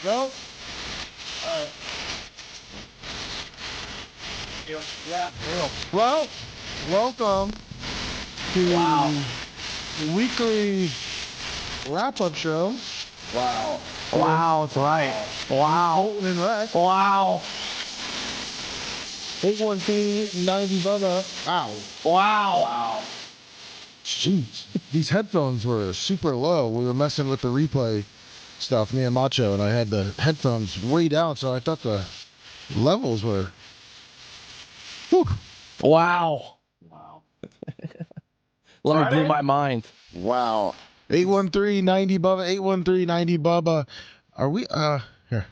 No? Alright. Yeah. Well, welcome to the weekly wrap-up show. Wow. Wow, that's right. Wow. Colton and Rex. Wow. 813-90 Bubba. Wow. Wow. Wow. Jeez. These headphones were super low. We were messing with the replay stuff, me and Macho, and I had the headphones way down, so I thought the levels were... Whew. Wow. Wow. Let me blew my mind. Wow. 813-90 Bubba. 813-90 Bubba. Are we... Here.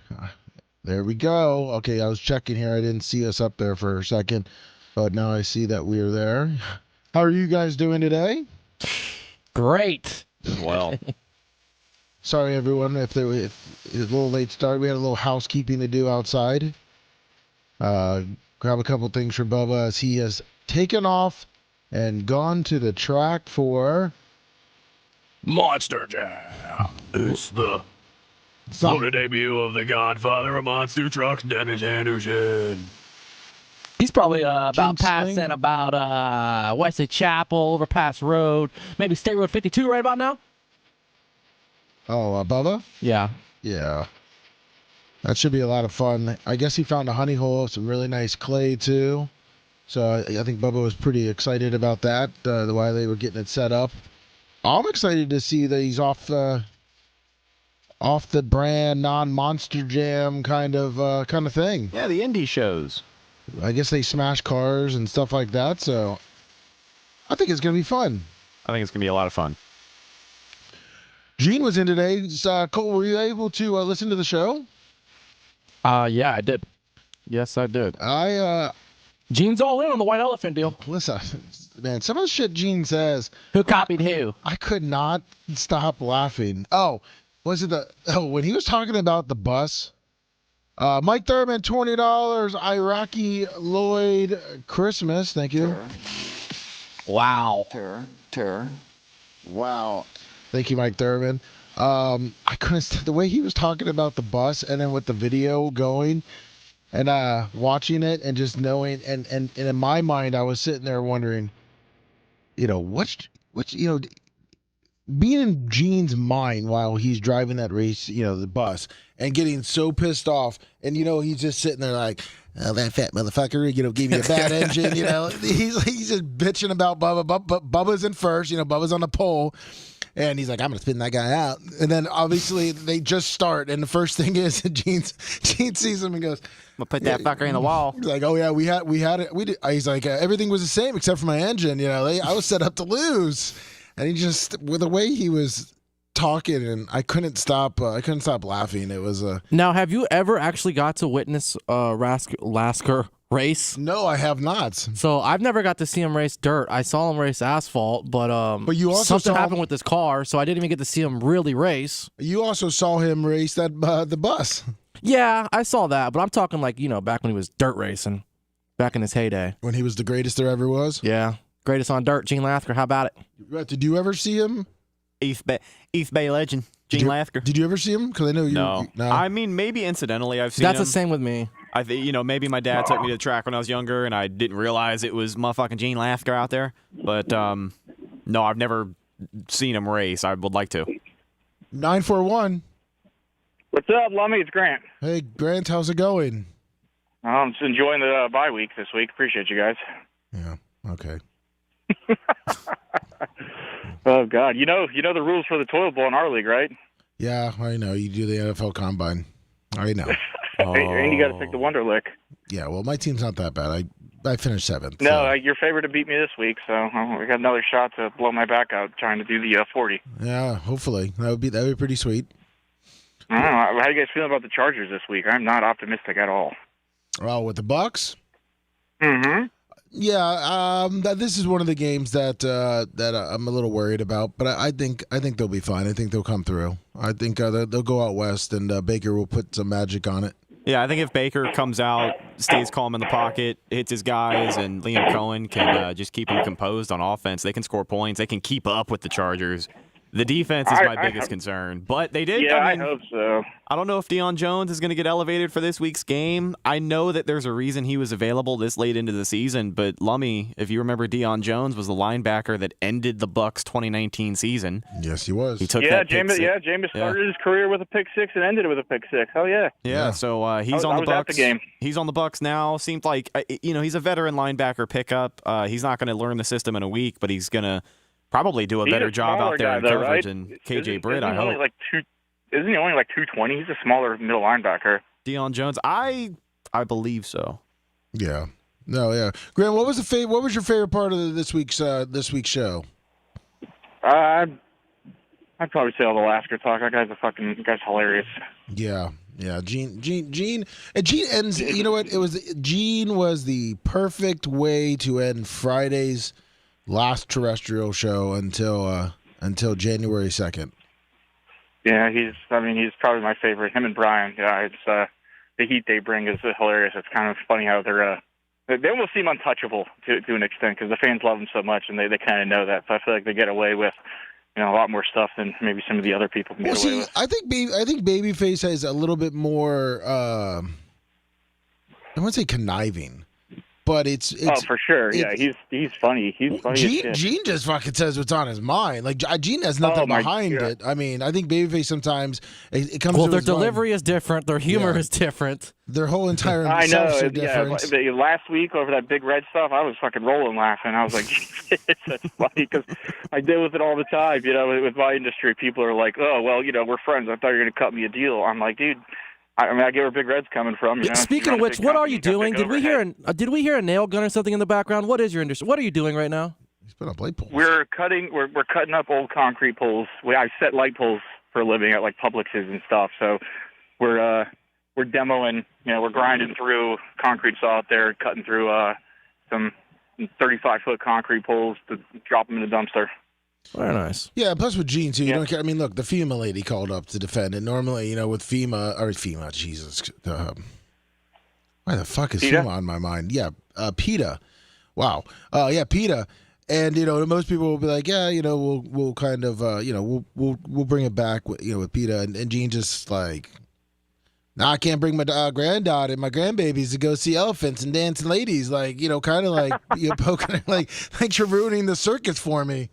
There we go. Okay, I was checking here. I didn't see us up there for a second, but now I see that we're there. How are you guys doing today? Great. Well. Sorry, everyone, if it was a little late start. We had a little housekeeping to do outside. Grab a couple things for Bubba as he has taken off and gone to the track for... Monster Jam. It's the Florida debut of the Godfather of Monster Trucks, Dennis Anderson. He's probably about Jinx past thing? and about Wesley Chapel, Overpass Road, maybe State Road 52 right about now? Oh, Bubba? Yeah. Yeah. That should be a lot of fun. I guess he found a honey hole, some really nice clay, too. So I think Bubba was pretty excited about that, the way they were getting it set up. I'm excited to see that he's off the brand, non-Monster Jam kind of thing. Yeah, the indie shows. I guess they smash cars and stuff like that, so I think it's going to be fun. I think it's going to be a lot of fun. Gene was in today. Cole, were you able to listen to the show? Yeah, I did. Yes, I did. Gene's all in on the white elephant deal. Listen, man, some of the shit Gene says, Who copied who? I could not stop laughing. Oh, when he was talking about the bus? Mike Thurman, $20. Iraqi Lloyd Christmas. Thank you. Wow. Terror. Wow. Thank you, Mike Thurman. I couldn't the way he was talking about the bus and then with the video going and watching it and just knowing and in my mind I was sitting there wondering, what's being in Gene's mind while he's driving that race, the bus, and getting so pissed off, and he's just sitting there like, oh, that fat motherfucker, gave me a bad engine, he's just bitching about Bubba. Bubba's in first, Bubba's on the pole, and he's like, I'm gonna spin that guy out, and then obviously they just start, and the first thing is Gene sees him and goes, I'm going to put that fucker in the wall. He's like, oh yeah, we had it, we did. He's like, everything was the same except for my engine, I was set up to lose. And he just, with the way he was talking, and I couldn't stop laughing. It was Now, have you ever actually got to witness Lasker race? No, I have not. So I've never got to see him race dirt. I saw him race asphalt, but you also something saw happened with his car, so I didn't even get to see him really race. You also saw him race that the bus. Yeah, I saw that, but I'm talking like, back when he was dirt racing, back in his heyday. When he was the greatest there ever was? Yeah. Greatest on dirt, Gene Lasker. How about it? Did you ever see him? East Bay legend, Gene Lasker. Did you ever see him? Because I know you. No. No. I mean, maybe incidentally I've seen That's him. the same with me. I think, maybe my dad took me to the track when I was younger and I didn't realize it was motherfucking Gene Lasker out there. But, no, I've never seen him race. I would like to. 941. What's up, Lummy? It's Grant. Hey, Grant, how's it going? I'm just enjoying the bye week this week. Appreciate you guys. Yeah, okay. Oh, God. You know the rules for the toilet bowl in our league, right? Yeah, I know. You do the NFL Combine. I know. And you got to take the Wonderlick. Yeah, well, my team's not that bad. I finished 7th. No, so. you're favored to beat me this week, so we got another shot to blow my back out trying to do the 40. Yeah, hopefully. That would be pretty sweet. I don't know. How you guys feeling about the Chargers this week? I'm not optimistic at all. Oh, with the Bucks? Mm-hmm. Yeah, this is one of the games that I'm a little worried about, but I think they'll be fine. I think they'll come through. I think they'll go out west, and Baker will put some magic on it. Yeah, I think if Baker comes out, stays calm in the pocket, hits his guys, and Liam Cohen can just keep him composed on offense, they can score points. They can keep up with the Chargers. The defense is my biggest concern, but they did. Yeah, I hope so. I don't know if Deion Jones is going to get elevated for this week's game. I know that there's a reason he was available this late into the season, but Lummy, if you remember, Deion Jones was the linebacker that ended the Bucs 2019 season. Yes, he was. He took that pick six. Jameis started his career with a pick six and ended it with a pick six. Oh yeah. Yeah. So he's on the Bucs. At the game. He's on the Bucs now. Seemed like he's a veteran linebacker pickup. He's not going to learn the system in a week, but he's going to probably do a better job out there in coverage than KJ Britt, I hope. Isn't he only like 220? He's a smaller middle linebacker. Deion Jones, I believe so. Yeah. No, yeah. Grant, what was your favorite part of this week's show? I'd probably say all the Lasker talk. That guy's hilarious. Yeah. Yeah, Gene ends. You know what? Gene was the perfect way to end Friday's last terrestrial show until January 2nd. Yeah, he's probably my favorite. Him and Brian. Yeah, it's the heat they bring is hilarious. It's kind of funny how they almost seem untouchable to an extent because the fans love them so much, and they kind of know that. So I feel like they get away with a lot more stuff than maybe some of the other people can get away with. I think Babyface has a little bit more. I wouldn't say conniving. But it's for sure. Yeah, he's funny. He's funny. Gene just fucking says what's on his mind. Like Gene has nothing behind it. I mean, I think Babyface sometimes it comes. Well, their delivery is different. Their humor is different. Their whole entire I know. are different. Last week over that Big Red stuff, I was fucking rolling laughing. I was like, that's funny because I deal with it all the time. With my industry, people are like, oh well, we're friends. I thought you were gonna cut me a deal. I'm like, dude. I get where Big Red's coming from. Speaking of which, what are you doing? Did we hear a nail gun or something in the background? What is your industry? What are you doing right now? He's putting up light poles. We're cutting up old concrete poles. I set light poles for a living at like Publix's and stuff. So we're demoing. We're grinding through concrete saw out there, cutting through some 35-foot concrete poles to drop them in the dumpster. Very nice. Yeah, plus with Gene, too. You don't care. I mean, look, the FEMA lady called up to defend it. Normally, with FEMA, Jesus. Why the fuck is FEMA on my mind? Yeah, PETA. Wow. Yeah, PETA. And, most people will be like, yeah, we'll kind of, we'll bring it back with PETA. And Gene just like, nah, I can't bring my granddaughter and my grandbabies to go see elephants and dancing ladies. Like, kind of like, poking, like you're ruining the circus for me.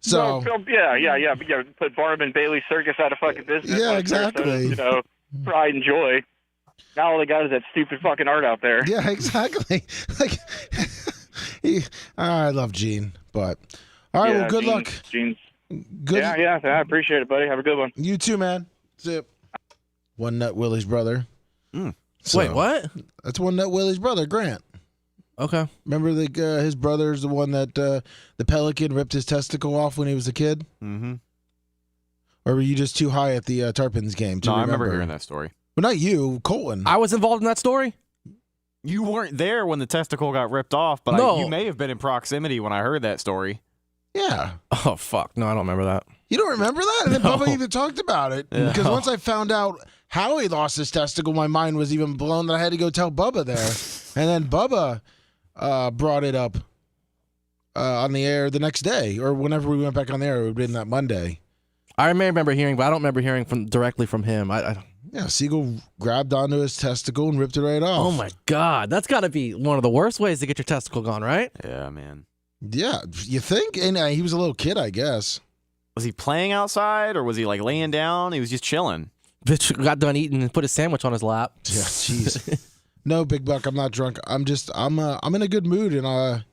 So yeah. Put Barnum and Bailey Circus out of fucking business. Yeah, exactly. Pride and joy. Now all they got is that stupid fucking art out there. Yeah, exactly. Like, I love Gene, but all right. Well, good luck. Gene's good. Yeah. I appreciate it, buddy. Have a good one. You too, man. Zip. One Nut Willie's brother. So, wait, what? That's One Nut Willie's brother, Grant. Okay. Remember his brother's the one that the pelican ripped his testicle off when he was a kid? Mm-hmm. Or were you just too high at the Tarpons game to remember? I remember hearing that story. Well, not you, Colton. I was involved in that story? You weren't there when the testicle got ripped off, but no. You may have been in proximity when I heard that story. Yeah. Oh, fuck. No, I don't remember that. You don't remember that? And then Bubba even talked about it. Yeah. Because once I found out how he lost his testicle, my mind was even blown that I had to go tell Bubba there. And then Bubba brought it up on the air the next day, or whenever we went back on the air. It would have been that Monday. I may remember hearing, but I don't remember hearing directly from him. Yeah, Siegel grabbed onto his testicle and ripped it right off. Oh, my God. That's got to be one of the worst ways to get your testicle gone, right? Yeah, man. Yeah, you think? And he was a little kid, I guess. Was he playing outside, or was he, like, laying down? He was just chilling. Bitch got done eating and put his sandwich on his lap. Yeah, jeez. No, Big Buck, I'm not drunk. I'm in a good mood, and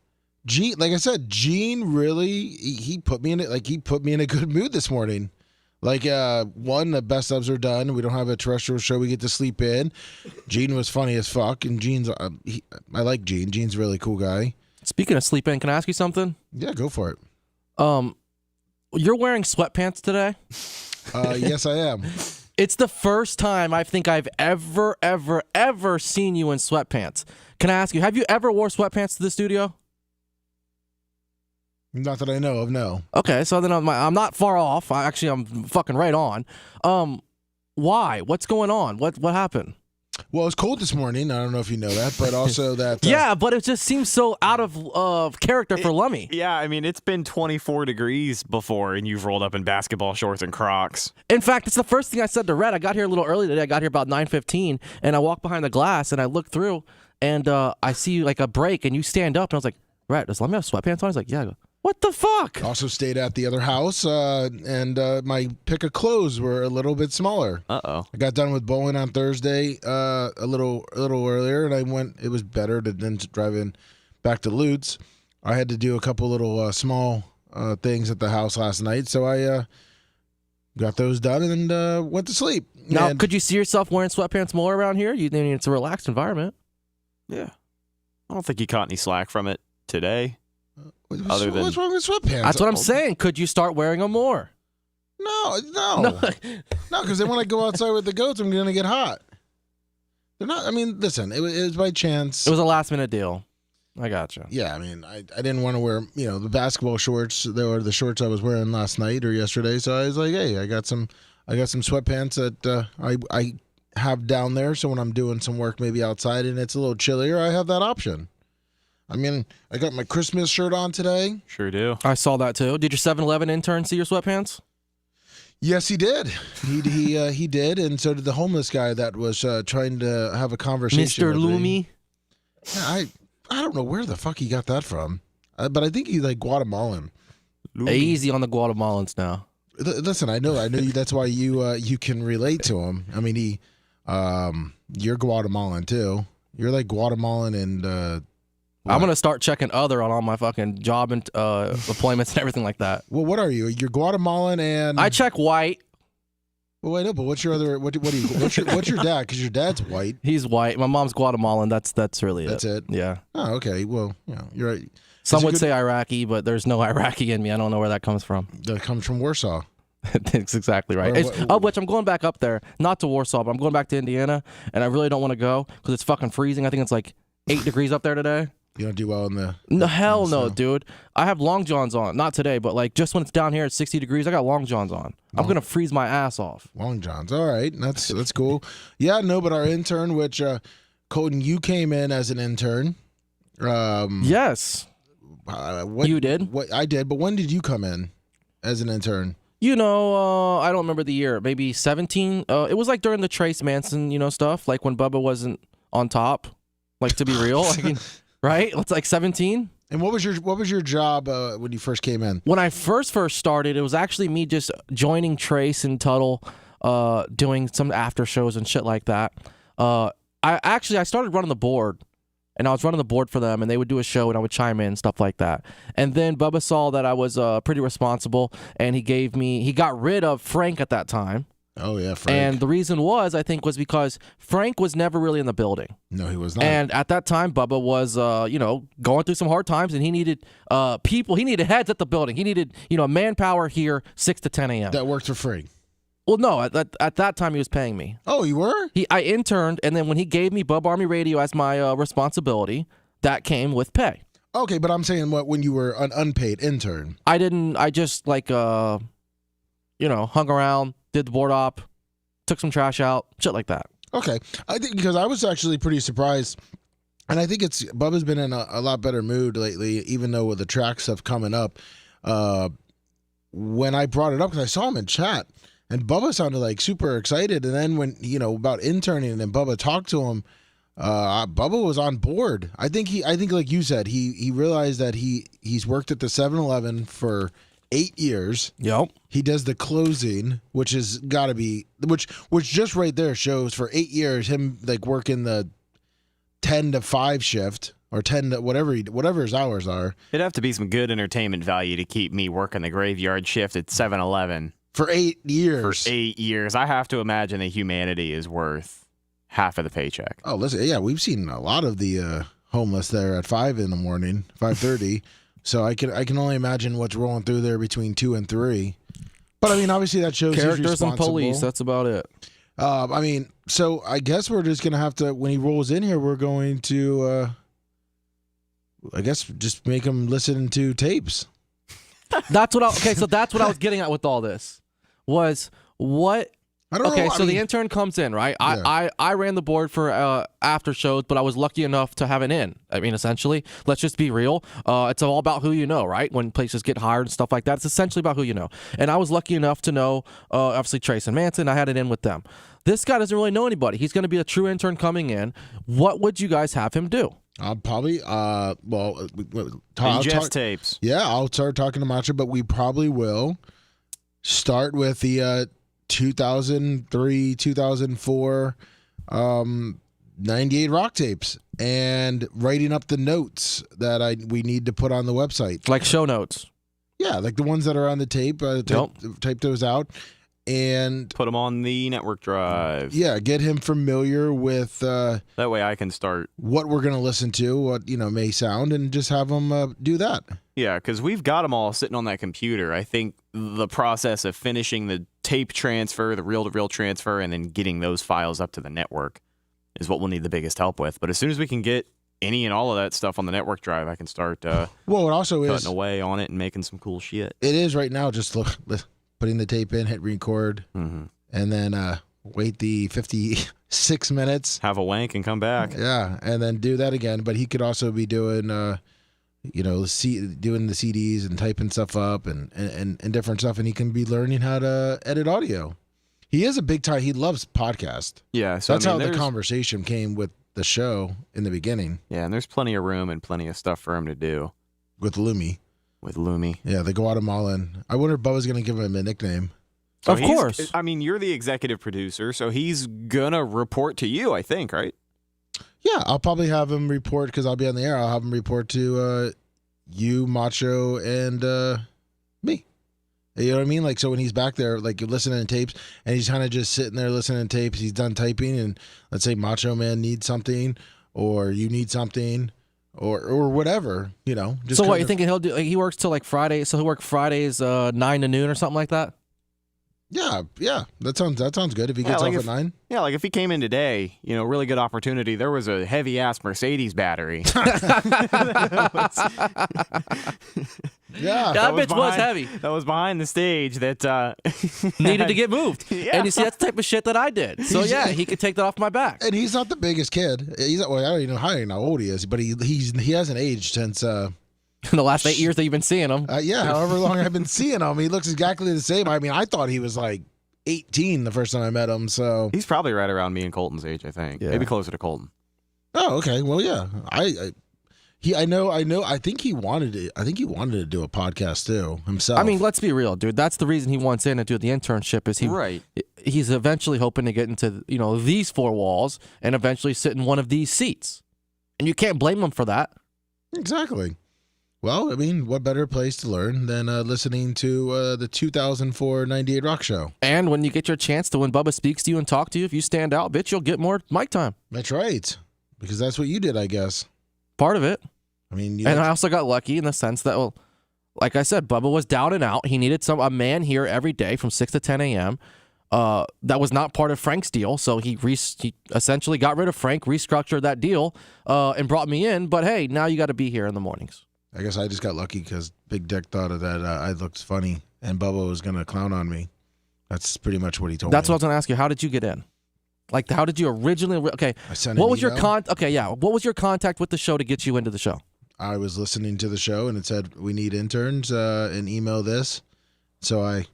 Gene, like I said, Gene really he put me in it. Like he put me in a good mood this morning. Like one, the best subs are done. We don't have a terrestrial show we get to sleep in. Gene was funny as fuck, and Gene's I like Gene. Gene's a really cool guy. Speaking of sleep in, can I ask you something? Yeah, go for it. You're wearing sweatpants today? Yes, I am. It's the first time I think I've ever seen you in sweatpants. Can I ask you, have you ever wore sweatpants to the studio? Not that I know of, no. Okay, so then I'm not far off. I'm fucking right on. Why? What's going on? What happened? Well, it's cold this morning. I don't know if you know that, but also that. Yeah, but it just seems so out of character for Lummy. Yeah, I mean, it's been 24 degrees before, and you've rolled up in basketball shorts and Crocs. In fact, it's the first thing I said to Red. I got here a little early today. I got here about 9:15, and I walked behind the glass, and I looked through, and I see like a break, and you stand up, and I was like, Red, does Lummy have sweatpants on? He's like, yeah. I go, what the fuck? Also stayed at the other house, and my pick of clothes were a little bit smaller. Uh-oh. I got done with bowling on Thursday a little earlier, and I went. It was better than driving back to Lutz. I had to do a couple little small things at the house last night, so I got those done and went to sleep. Now, And could you see yourself wearing sweatpants more around here? It's a relaxed environment. Yeah. I don't think you caught any slack from it today. what's wrong with sweatpants? That's what I'm saying. Could you start wearing them more? No, because then when I go outside with the goats, I'm going to get hot. They're not. I mean, listen, it was by chance. It was a last minute deal. I gotcha. Yeah, I mean, I didn't want to wear, the basketball shorts. They were the shorts I was wearing last night or yesterday. So I was like, hey, I got some sweatpants that I have down there. So when I'm doing some work maybe outside and it's a little chillier, I have that option. I mean, I got my Christmas shirt on today. Sure do. I saw that too. Did your 7-Eleven intern see your sweatpants? Yes, he did. He did, and so did the homeless guy that was trying to have a conversation. Mr. with me. Lummy? Yeah, I don't know where the fuck he got that from, but I think he's like Guatemalan. Easy on the Guatemalans now. Listen, I know you. That's why you can relate to him. I mean, you're Guatemalan too. You're like Guatemalan and. I'm going to start checking other on all my fucking job and appointments and everything like that. Well, what are you? You're Guatemalan and I check white. Well, wait, no, but what's your other? What do you? What's your dad? Because your dad's white. He's white. My mom's Guatemalan. That's really it. That's it. Yeah. Oh, okay. Well, you're right. Some would say Iraqi, but there's no Iraqi in me. I don't know where that comes from. That comes from Warsaw. That's exactly right. Which I'm going back up there, not to Warsaw, but I'm going back to Indiana, and I really don't want to go because it's fucking freezing. I think it's like 8 degrees up there today. You don't do well in the... No, hell no, dude. I have long johns on. Not today, but like just when it's down here at 60 degrees, I got long johns on. I'm going to freeze my ass off. Long johns. All right. That's cool. Yeah, no, but our intern, which, Colton, you came in as an intern. Yes. You did? What I did, but when did you come in as an intern? I don't remember the year. Maybe 17. It was like during the Trace Manson, stuff. Like when Bubba wasn't on top. Like, to be real. Right? It's like 17. And what was your job when you first came in? When I first started, it was actually me just joining Trace and Tuttle, doing some after shows and shit like that. I started running the board, and I was running the board for them, and they would do a show, and I would chime in and stuff like that. And then Bubba saw that I was pretty responsible, and he got rid of Frank at that time. Oh, yeah, Frank. And the reason was because Frank was never really in the building. No, he was not. And at that time, Bubba was, going through some hard times, and he needed people. He needed heads at the building. He needed, manpower here 6 to 10 a.m. That worked for free. Well, no, at that time, he was paying me. Oh, you were? I interned, and then when he gave me Bub Army Radio as my responsibility, that came with pay. Okay, but I'm saying when you were an unpaid intern. I just, hung around, did the board op, took some trash out, shit like that. Okay. I think because I was actually pretty surprised, and I think Bubba's been in a lot better mood lately, even though with the track stuff coming up. When I brought it up, because I saw him in chat, and Bubba sounded like super excited, and then when, about interning, and Bubba talked to him, Bubba was on board. I think like you said, he realized that he's worked at the 7-Eleven for 8 years. Yep. He does the closing, which has got to be which just right there shows for 8 years him like working the 10 to 5 shift or 10 to whatever his hours are. It'd have to be some good entertainment value to keep me working the graveyard shift at 7-Eleven for 8 years. For 8 years, I have to imagine that humanity is worth half of the paycheck. Oh, listen, yeah, we've seen a lot of the homeless there at 5 in the morning, 5:30. So I can only imagine what's rolling through there between 2 and 3. But I mean, obviously that shows characters and police. That's about it. I mean, so I guess we're just gonna have to when he rolls in here, we're going to, I guess, just make him listen to tapes. So that's what I was getting at with all this. Was what I don't know. Okay, I so mean, the intern comes in, right? Yeah. I ran the board for after shows, but I was lucky enough to have an in. I mean, essentially, let's just be real. It's all about who you know, right? When places get hired and stuff like that, it's essentially about who you know. And I was lucky enough to know, obviously, Trace and Manson. I had it in with them. This guy doesn't really know anybody. He's going to be a true intern coming in. What would you guys have him do? I'll probably, Ingest tapes. Yeah, I'll start talking to Macho, but we probably will start with the 2003, 2004, 98 rock tapes and writing up the notes that we need to put on the website. Like show notes. Yeah, like the ones that are on the tape. Type those out and Put them on the network drive. yeah, get him familiar with That way I can start. what we're going to listen to, what may sound, and just have him do that. Yeah, because we've got them all sitting on that computer. I think the process of finishing the tape transfer, the reel-to-reel transfer, and then getting those files up to the network is what we'll need the biggest help with. But as soon as we can get any and all of that stuff on the network drive, I can start Well, it also cutting is away on it and making some cool shit. it is right now just putting the tape in, hit record, Mm-hmm. and then wait the 56 minutes. Have a wank and come back. Yeah, and then do that again. But he could also be doing, doing the CDs and typing stuff up and different stuff, and he can be learning how to edit audio. He is a big time. He loves podcast. Yeah, so That's I mean, how the there's- conversation came with the show in the beginning Yeah, and there's plenty of room and plenty of stuff for him to do with Lummy. with Lummy. Yeah, the Guatemalan. I wonder if Bubba's going to give him a nickname. So Of he's- course. I mean, you're the executive producer, so he's gonna report to you, I think, right? Yeah, I'll probably have him report because I'll be on the air. I'll have him report to you, Macho, and me. You know what I mean? Like, so when he's back there, like listening to tapes, and he's kind of just sitting there listening to tapes, he's done typing, and let's say Macho Man needs something, or you need something, or whatever, Just So what, kind you of- thinking he'll do? Like, he works till like Friday, so he'll work Fridays 9 to noon or something like that? Yeah, that sounds good. If he gets like off if- at 9, Yeah, like if he came in today, really good opportunity. There was a heavy ass Mercedes battery. yeah, That was bitch was behind- heavy. That was behind the stage that Needed to get moved. Yeah. And you see, that's the type of shit that I did. So yeah, he could take that off my back. and he's not the biggest kid. I don't even know how old he is, but he hasn't aged since. In the last 8 years that you've been seeing him. However long I've been seeing him, he looks exactly the same. I mean, I thought he was like 18 the first time I met him. So, He's probably right around me and Colton's age, I think. Yeah. Maybe closer to Colton. oh, okay. Well, yeah. I think he wanted it. I think he wanted to do a podcast too himself. I mean, let's be real, dude. That's the reason he wants in and do the internship is he's eventually hoping to get into, these four walls and eventually sit in one of these seats. And you can't blame him for that. exactly. Well, I mean, what better place to learn than listening to the 2004 98 Rock Show? And when you get your chance to, when Bubba speaks to you and talk to you, if you stand out, bitch, you'll get more mic time. That's right. Because that's what you did, I guess. Part of it. I mean, And I also got lucky in the sense that, well, like I said, Bubba was down and out. He needed a man here every day from 6 to 10 a.m. That was not part of Frank's deal. So he essentially got rid of Frank, restructured that deal, and brought me in. But hey, now you got to be here in the mornings. I guess I just got lucky because Big Dick thought that I looked funny and Bubba was going to clown on me. That's pretty much what he told That's me. what I was going to ask you. How did you get in? Like, how did you originally? Okay, I sent what an was your email. What was your contact with the show to get you into the show? I was listening to the show and it said, we need interns and email this. So I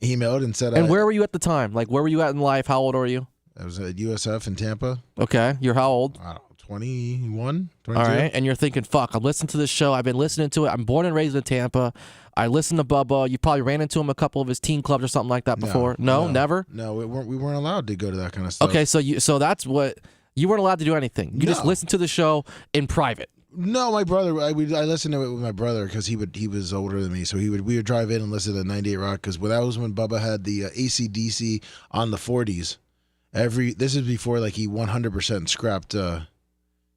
emailed and said, And where were you at the time? Like, where were you at in life? How old are you? I was at USF in Tampa. Okay, you're how old? I don't know, 21, 22. All right, and you're thinking, fuck, I'm listening to this show. I've been listening to it. I'm born and raised in Tampa. I listen to Bubba. You probably ran into him a couple of his teen clubs or something like that before. No, never? No, we weren't allowed to go to that kind of stuff. Okay, so that's what, you weren't allowed to do anything. You just No. listened to the show in private. No, my brother. I listened to it with my brother because he was older than me, so we would drive in and listen to 98 Rock because that was when Bubba had the AC/DC on the 40s. This is before like he 100%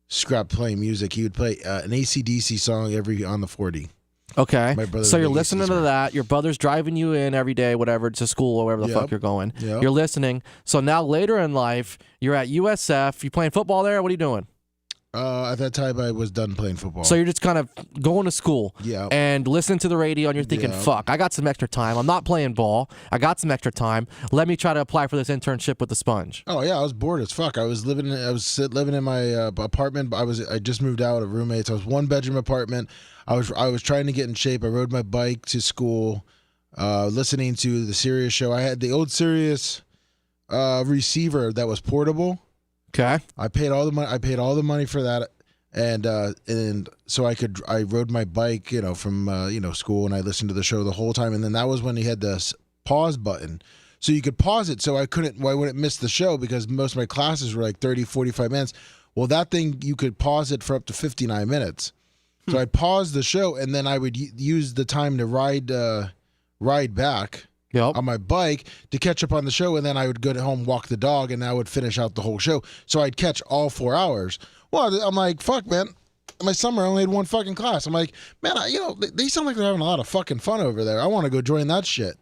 scrapped playing music. He would play an AC/DC song on the 40. Okay, My brother's so a you're big listening AC to that. Your brother's driving you in every day, whatever, to school or wherever the fuck Yep. you're going. Yep. You're listening. So now later in life, you're at USF. You playing football there? What are you doing? At that time, I was done playing football. So you're just kind of going to school Yeah. and listening to the radio, and you're thinking, Yeah. fuck, I got some extra time. I'm not playing ball. I got some extra time. Let me try to apply for this internship with the Sponge. Oh yeah, I was bored as fuck. I was living in my apartment. I just moved out of roommates. I was 1-bedroom apartment. I was trying to get in shape. I rode my bike to school, listening to the Sirius show. I had the old Sirius receiver that was portable. Okay. I paid all the money. I paid all the money for that, and so I rode my bike, from school, and I listened to the show the whole time. And then that was when he had the pause button, so you could pause it. So I wouldn't miss the show because most of my classes were like 30, 45 minutes. Well, that thing you could pause it for up to 59 minutes. So I paused the show, and then I would use the time to ride back. Yep. On my bike to catch up on the show, and then I would go home, walk the dog, and I would finish out the whole show. So I'd catch all 4 hours. Well, I'm like, fuck, man. My summer I only had one fucking class. I'm like, man, they sound like they're having a lot of fucking fun over there. I want to go join that shit.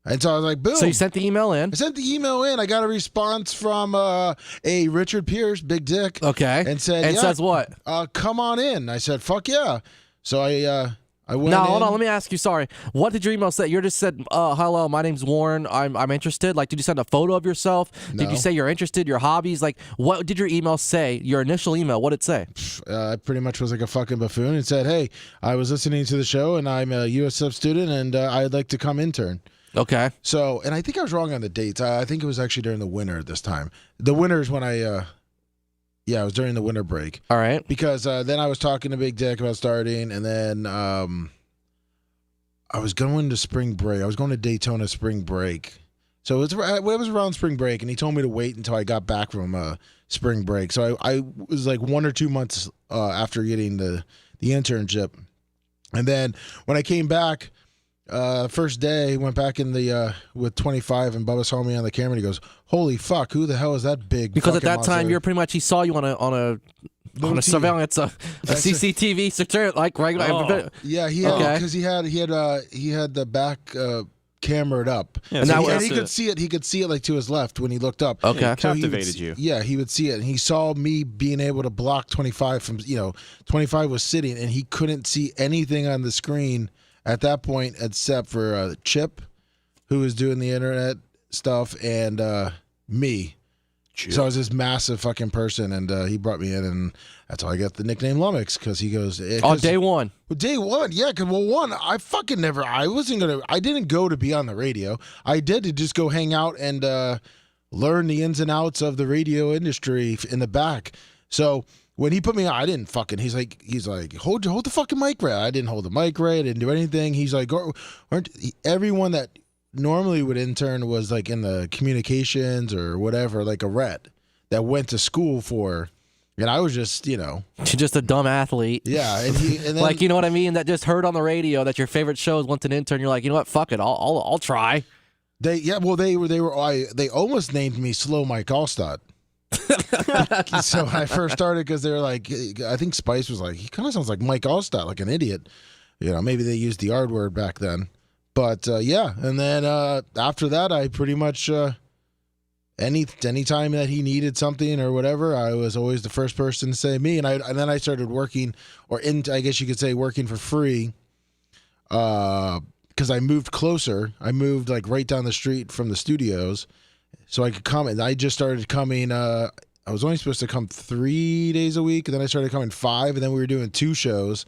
And so I was like, boom. So you sent the email in. I sent the email in. I got a response from a Richard Pierce, big dick. Okay. And said, and says what? Come on in. I said, fuck yeah. So I went Now, in. hold on. Let me ask you. Sorry. What did your email say? You just said, hello, my name's Warren. I'm interested. Like, did you send a photo of yourself? No. Did you say you're interested, your hobbies? Like, what did your email say? Your initial email, what did it say? I pretty much was like a fucking buffoon and said, hey, I was listening to the show, and I'm a USF student, and I'd like to come intern. Okay. So, and I think I was wrong on the dates. I think it was actually during the winter this time. The winter is when it was during the winter break. All right. Because then I was talking to Big Dick about starting, and then I was going to spring break. I was going to Daytona spring break. So it was around spring break, and he told me to wait until I got back from spring break. So I was like 1 or 2 months after getting the internship. And then when I came back, first day, went back in the with 25, and Bubba saw me on the camera, and he goes, holy fuck, who the hell is that big Because at fucking that monster? time, you're pretty much, he saw you on a surveillance, a CCTV secure, like regular. Yeah, he had because he had the back cameraed up, Yeah, And so that he was- has he to- could see it. He could see it like to his left when he looked up. Okay. Yeah, So he would captivated see- you. Yeah, he would see it, and he saw me being able to block 25 from 25 was sitting, and he couldn't see anything on the screen at that point except for Chip, who was doing the internet stuff, and me. So I was this massive fucking person, and he brought me in, and that's how I got the nickname Lumix, because he goes On day one. Day one, yeah, because I didn't go to be on the radio. I did to just go hang out and learn the ins and outs of the radio industry in the back. So when he put me on, I didn't fucking, he's like, hold the fucking mic right. I didn't hold the mic right. I didn't do anything. He's like, everyone that normally would intern was like in the communications or whatever, like a ret that went to school for, and I was just, Just a dumb athlete. yeah, and then, Like, you know what I mean? That just heard on the radio that your favorite show is once an intern. You're like, you know what? Fuck it. I'll try. they almost named me Slow Mike Allstott. So when I first started, because they were like, I think Spice was like, he kind of sounds like Mike Allstott, like an idiot. Maybe they used the R word back then. But yeah, and then after that, I pretty much any time that he needed something or whatever, I was always the first person to say me. And then I started working, I guess you could say working for free, because I moved closer. I moved like right down the street from the studios, so I could come. And I just started coming. I was only supposed to come 3 days a week, and then I started coming 5, and then we were doing 2 shows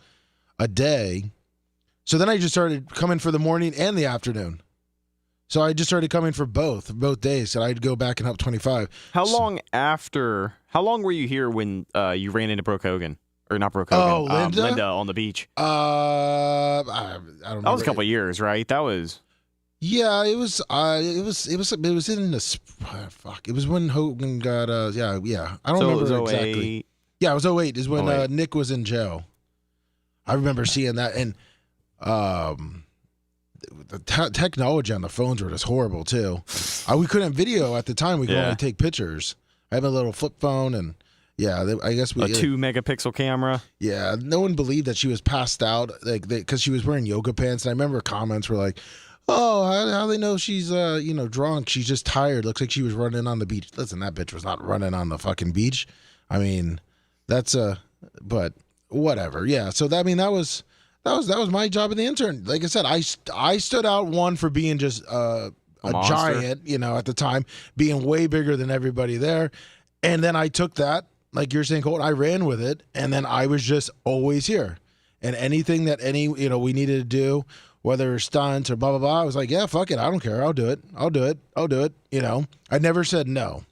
a day. So then I just started coming for the morning and the afternoon. So I just started coming for both days. So I'd go back and help 25. How long were you here when you ran into Brooke Hogan? Or not Brooke Hogan. Oh, Linda? Linda on the beach. I don't know. That was a couple of years, right? That was... Yeah, it was in the fuck. It was when Hogan got yeah. I don't remember it was exactly. Yeah, it was 08 is when 08. Nick was in jail. I remember seeing that, and the technology on the phones were just horrible too. We couldn't video at the time. We could only take pictures. I have a little flip phone, and I guess we a 2-megapixel camera. Yeah, no one believed that she was passed out, like because she was wearing yoga pants. And I remember comments were like, "Oh, how they know she's drunk? She's just tired. Looks like she was running on the beach." Listen, that bitch was not running on the fucking beach. I mean, That's but whatever. Yeah. So that was my job in the intern. Like I said, I stood out one for being just a giant, at the time, being way bigger than everybody there. And then I took that, like you're saying, Colt, I ran with it, and then I was just always here. And anything that we needed to do, whether stunts or blah blah blah, I was like, yeah, fuck it, I don't care, I'll do it. I never said no.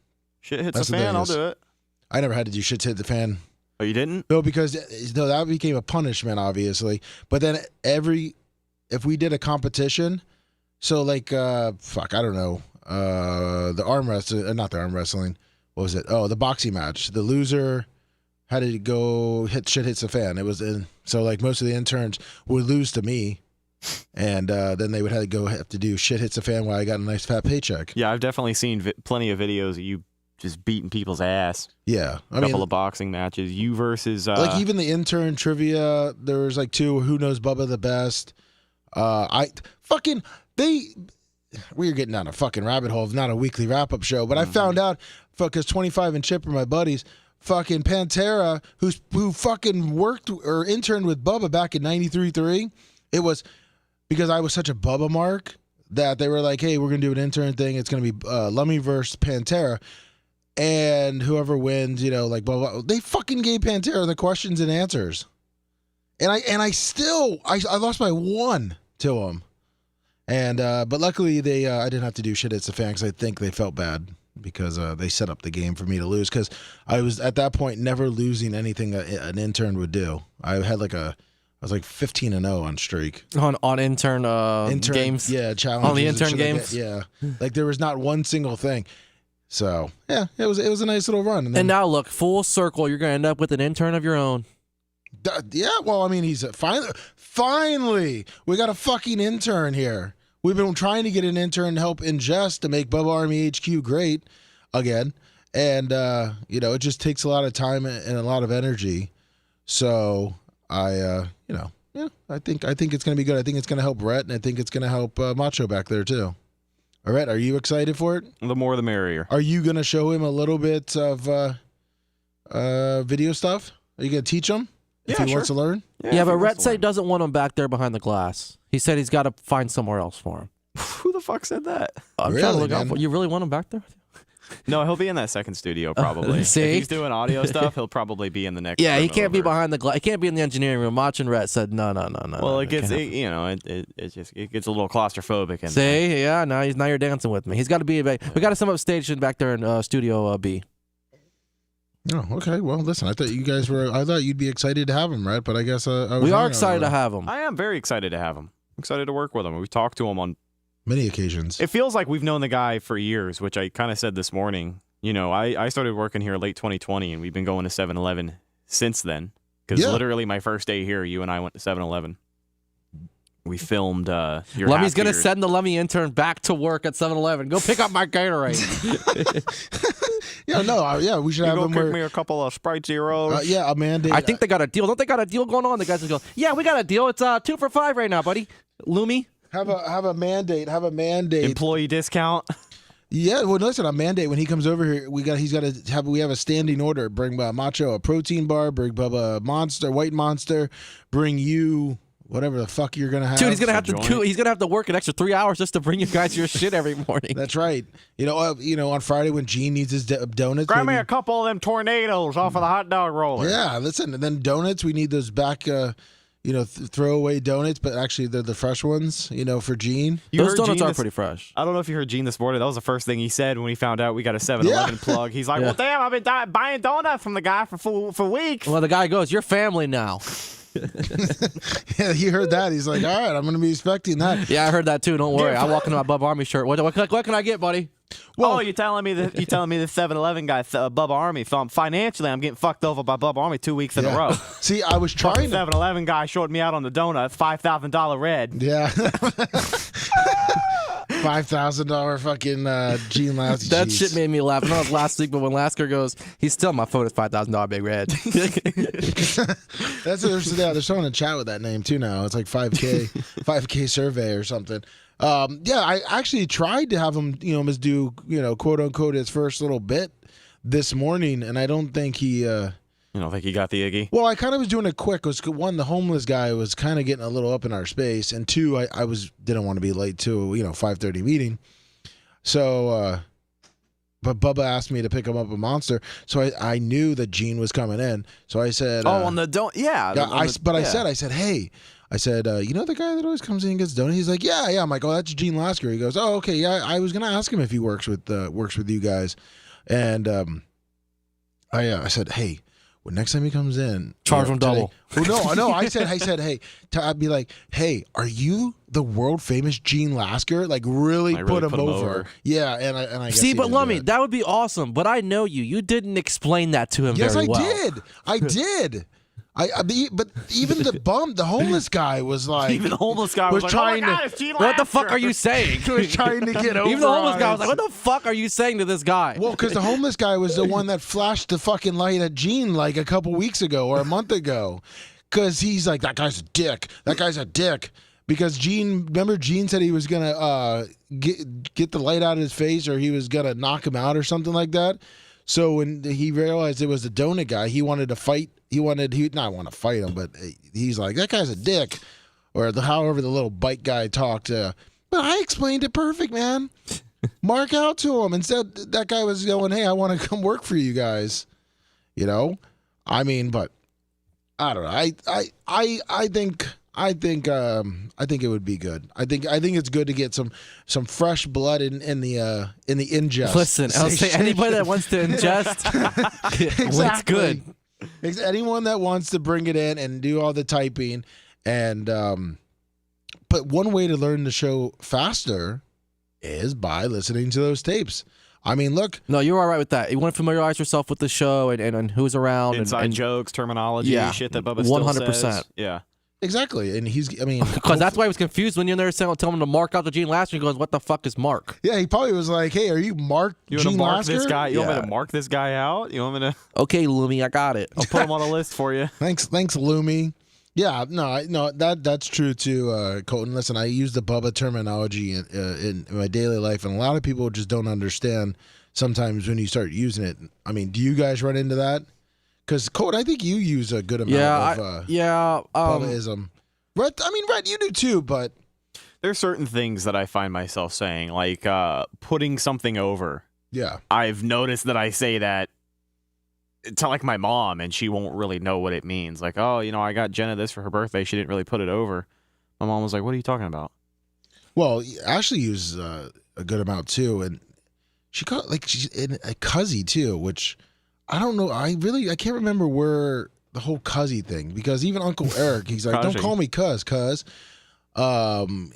Shit hits the fan, I'll do it. I never had to do shit to hit the fan. Oh, you didn't? No, because that became a punishment, obviously. But then if we did a competition, so like I don't know, the arm wrestling, not the arm wrestling. What was it? Oh, the boxing match. The loser had to go hits the fan. It was so like most of the interns would lose to me, and then they would have to do shit hits the fan while I got a nice fat paycheck. Yeah, I've definitely seen plenty of videos of you just beating people's ass. Yeah, a couple of boxing matches. You versus like even the intern trivia. There was like 2. Who knows Bubba the best? We were getting down a fucking rabbit hole of not a weekly wrap up show, but I found out because 25 and Chip are my buddies. Fucking Pantera, who fucking worked or interned with Bubba back in 93.3. It was because I was such a Bubba mark that they were like, hey, we're gonna do an intern thing. It's gonna be Lummy versus Pantera. And whoever wins, like blah, blah, they fucking gave Pantera the questions and answers, and I lost by 1 to him, and but luckily I didn't have to do shit. It's the fan because I think they felt bad because they set up the game for me to lose because I was at that point never losing anything an intern would do. I was like 15-0 on streak on intern games. Yeah, challenges on the intern games. Yeah, like there was not one single thing. So yeah, it was a nice little run. And now look, full circle, you're gonna end up with an intern of your own. Yeah, well, I mean, he's finally we got a fucking intern here. We've been trying to get an intern to help ingest to make Bubba Army HQ great again, and it just takes a lot of time and a lot of energy. So I think it's gonna be good. I think it's gonna help Rhett, and I think it's gonna help Macho back there too. All right, are you excited for it? The more the merrier. Are you going to show him a little bit of video stuff? Are you going to teach him if he wants to learn? Yeah, but Rhett said he doesn't want him back there behind the glass. He said he's got to find somewhere else for him. Who the fuck said that? I'm trying to look out for you. Really want him back there? No, he'll be in that second studio probably. See? If he's doing audio stuff, he'll probably be in the next. Yeah, he can't be behind the glass. He can't be in the engineering room. Mach and Rhett said no. Well, it gets it gets a little claustrophobic. In See, there. yeah, now you're dancing with me. He's got to be. We got to sum up station back there in Studio B. Oh, okay. Well, listen, I thought you'd be excited to have him, Rhett, but I guess we are excited to have him. I am very excited to have him. I'm excited to work with him. We've talked to him on many occasions. It feels like we've known the guy for years, which I kind of said this morning. I started working here late 2020, and we've been going to 7-Eleven since then. Because literally my first day here, you and I went to 7-Eleven. We filmed your Lummy's going to send the Lummy intern back to work at 7-Eleven. Go pick up my Gatorade. We should have him kick me a couple of Sprite Zeros. A mandate. I think they got a deal. Don't they got a deal going on? The guys go, yeah, we got a deal. It's 2 for $5 right now, buddy. Lummy. Have a mandate. Employee discount. Yeah, well, listen, a mandate when he comes over here. We have a standing order. Bring Macho a protein bar. Bring Bubba a Monster, White Monster. Bring you whatever the fuck you're gonna have. Dude, he's gonna have to work an extra 3 hours just to bring you guys your shit every morning. That's right. On Friday when Gene needs his donuts. Grab me a couple of them tornadoes off of the hot dog roller. Yeah, listen, and then donuts. We need those back. Throwaway donuts, but actually they're the fresh ones, for Gene. Those donuts are pretty fresh. I don't know if you heard Gene this morning. That was the first thing he said when he found out we got a 7-Eleven plug. He's like, well, damn, I've been buying donuts from the guy for weeks. Well, the guy goes, you're family now. Yeah, he heard that. He's like, all right, I'm going to be expecting that. Yeah, I heard that too. Don't worry. I walk into my Bubba Army shirt. What can I get, buddy? Well, you're telling me the 7-Eleven guy, Bubba Army, financially, I'm getting fucked over by Bubba Army 2 weeks in a row. See, I was trying. The 7-Eleven guy shorted me out on the donut, $5,000 red. Yeah. $5,000 fucking Gene Lousy. That shit made me laugh. I know it was last week, but when Lasker goes, he's still my phone is $5,000 big red. That's they're starting to chat with that name too now. It's like 5K survey or something. I actually tried to have him, do, quote unquote his first little bit this morning, and I don't think he. You don't think he got the Iggy? Well, I kind of was doing it quick. Was one, the homeless guy was kind of getting a little up in our space, and two, I didn't want to be late to 5:30 meeting. So, but Bubba asked me to pick him up a Monster, so I knew that Gene was coming in. So I said, on the don't, yeah. I said, hey. I said, you know the guy that always comes in and gets donuts? He's like, yeah. I'm like, oh, that's Gene Lasker. He goes, oh, okay, yeah. I was gonna ask him if he works with you guys, and I said, hey, well, next time he comes in, charge him double. Well, no. I said, hey, I'd be like, hey, are you the world famous Gene Lasker? Like, really put him over. Yeah, and I see, but Lummy, that would be awesome. But I know you. You didn't explain that to him. Yes, very well. I did. But even the homeless guy was like, even the homeless guy was like, trying oh my God, it's Gene What the fuck Lasker. are you saying? he was trying to get over. Even the homeless guy was us. like, what the fuck are you saying to this guy? Well, because the homeless guy was the one that flashed the fucking light at Gene like a couple weeks ago or a month ago. Because he's like, that guy's a dick. That guy's a dick. Because Gene said he was going to get the light out of his face, or he was going to knock him out or something like that. So when he realized it was the donut guy, he wanted to fight. He not want to fight him, but he's like, that guy's a dick. Or however the little bike guy talked. But I explained it perfect, man. Mark out to him. Instead, that guy was going, hey, I want to come work for you guys. I mean, but I don't know. I think it would be good. I think it's good to get some fresh blood in the ingest. Listen, I'll say anybody that wants to ingest, Exactly. it's good. Anyone that wants to bring it in and do all the typing, and but one way to learn the show faster is by listening to those tapes. I mean, look. No, you're all right with that. You want to familiarize yourself with the show and who's around. Inside jokes, terminology, shit that Bubba still 100%. says. Yeah. Exactly, and because that's why he was confused when you're there telling him to mark out the Gene Lasker. He goes, "What the fuck is Mark?" Yeah, he probably was like, "Hey, are you Mark? You want to mark this guy? You want me Yeah. to mark this guy out? You want me to? Okay, Lummy, I got it. I'll put him on a list for you. Thanks, Lummy. Yeah, no, that's true too, Colton. Listen, I use the Bubba terminology in my daily life, and a lot of people just don't understand sometimes when you start using it. I mean, do you guys run into that? Because Colton, I think you use a good amount of Bubbaism. Rhett, you do too, but There's certain things that I find myself saying, like putting something over. yeah. I've noticed that I say that to like my mom, and she won't really know what it means. Like, oh, I got Jenna this for her birthday. She didn't really put it over. My mom was like, "What are you talking about?" Well, Ashley uses a good amount too, and she got she's in a cuzzy too, which I don't know. I can't remember where the whole cuzzy thing, because even Uncle Eric, he's like, don't call me cuz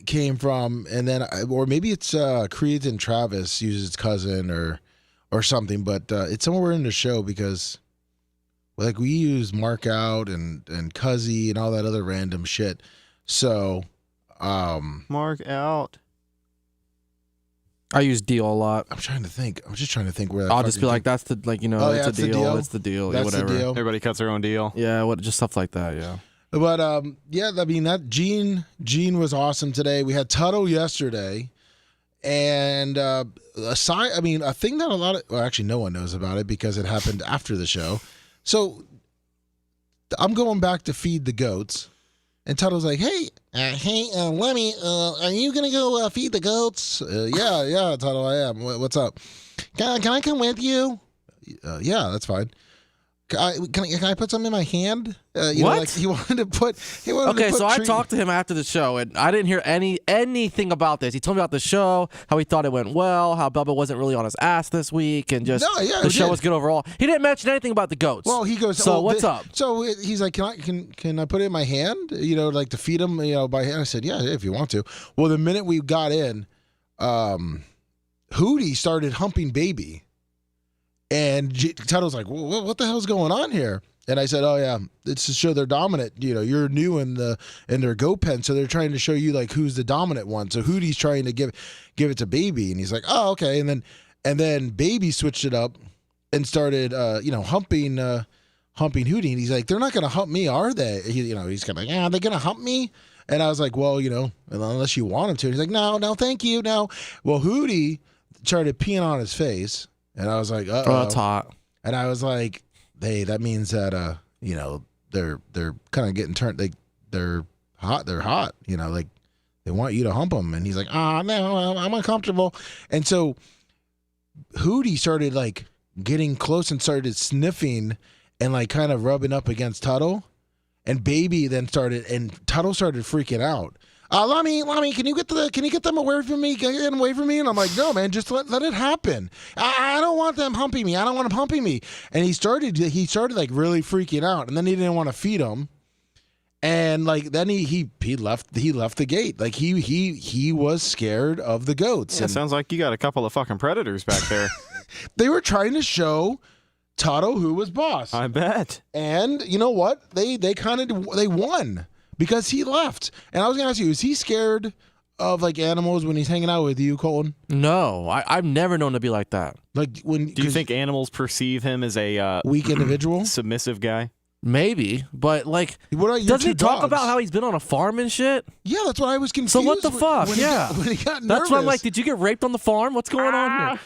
came from, and then or maybe it's Creed and Travis uses cousin or something, but it's somewhere in the show, because we use mark out and cuzzy and all that other random shit. So Mark out. I use deal a lot. I'm trying to think. I'm just trying to think where that I'll just be like, that's the yeah, it's a deal. It's the deal. That's whatever. the deal. Everybody cuts their own deal. Yeah, just stuff like that. Yeah. But that Gene was awesome today. We had Tuttle yesterday, and a thing that actually no one knows about it because it happened after the show. So I'm going back to feed the goats, and Tuttle's like, "Hey, Lummy, are you gonna go feed the goats?" Yeah, Tuttle, I am. What's up? Can I come with you? Yeah, that's fine. Can I put something in my hand? What? He wanted to put. I talked to him after the show, and I didn't hear anything about this. He told me about the show, how he thought it went well, how Bubba wasn't really on his ass this week, and just the show was good overall. He didn't mention anything about the goats. Well, he goes, so what's up? So he's like, can I put it in my hand? To feed him, by hand. I said, yeah, if you want to. Well, the minute we got in, Hootie started humping Baby. And Tuttle's like, well, what the hell's going on here? And I said, oh, yeah, it's to show they're dominant. You're new in their goat pen, so they're trying to show you, who's the dominant one. So Hootie's trying to give it to Baby. And he's like, oh, okay. And then Baby switched it up and started, humping Hootie. And he's like, they're not going to hump me, are they? He's kind of like, yeah, they're going to hump me? And I was like, well, unless you want him to. And he's like, no, thank you, no. Well, Hootie started peeing on his face. And I was like, uh-oh. Oh, it's hot. And I was like, that means that you know, they're kind of getting turned. They're hot. They're hot. You know, like they want you to hump them. And he's like, no, I'm uncomfortable. And so Hootie started like getting close and started sniffing and like kind of rubbing up against Tuttle. And Baby then started, and Tuttle started freaking out. Lummy, can you get them away from me? Get them away from me? And I'm like, no, man, just let it happen. I don't want them humping me. I don't want them humping me. And he started like really freaking out, and then he didn't want to feed them. And like then he left the gate. Like he was scared of the goats. Yeah, and sounds like you got a couple of fucking predators back there. they were trying to show Toto who was boss. I bet. And you know what? They won because he left. And I was gonna ask you, is he scared of like animals when he's hanging out with you, Colton? No, I've never known to be like that. Like Do you think animals perceive him as a weak individual, submissive guy? Maybe, but like, what about your doesn't he two talk dogs? about how he's been on a farm and shit? Yeah, that's what I was confused. So what the fuck? When he got nervous. That's why I'm like, did you get raped on the farm? What's going on here?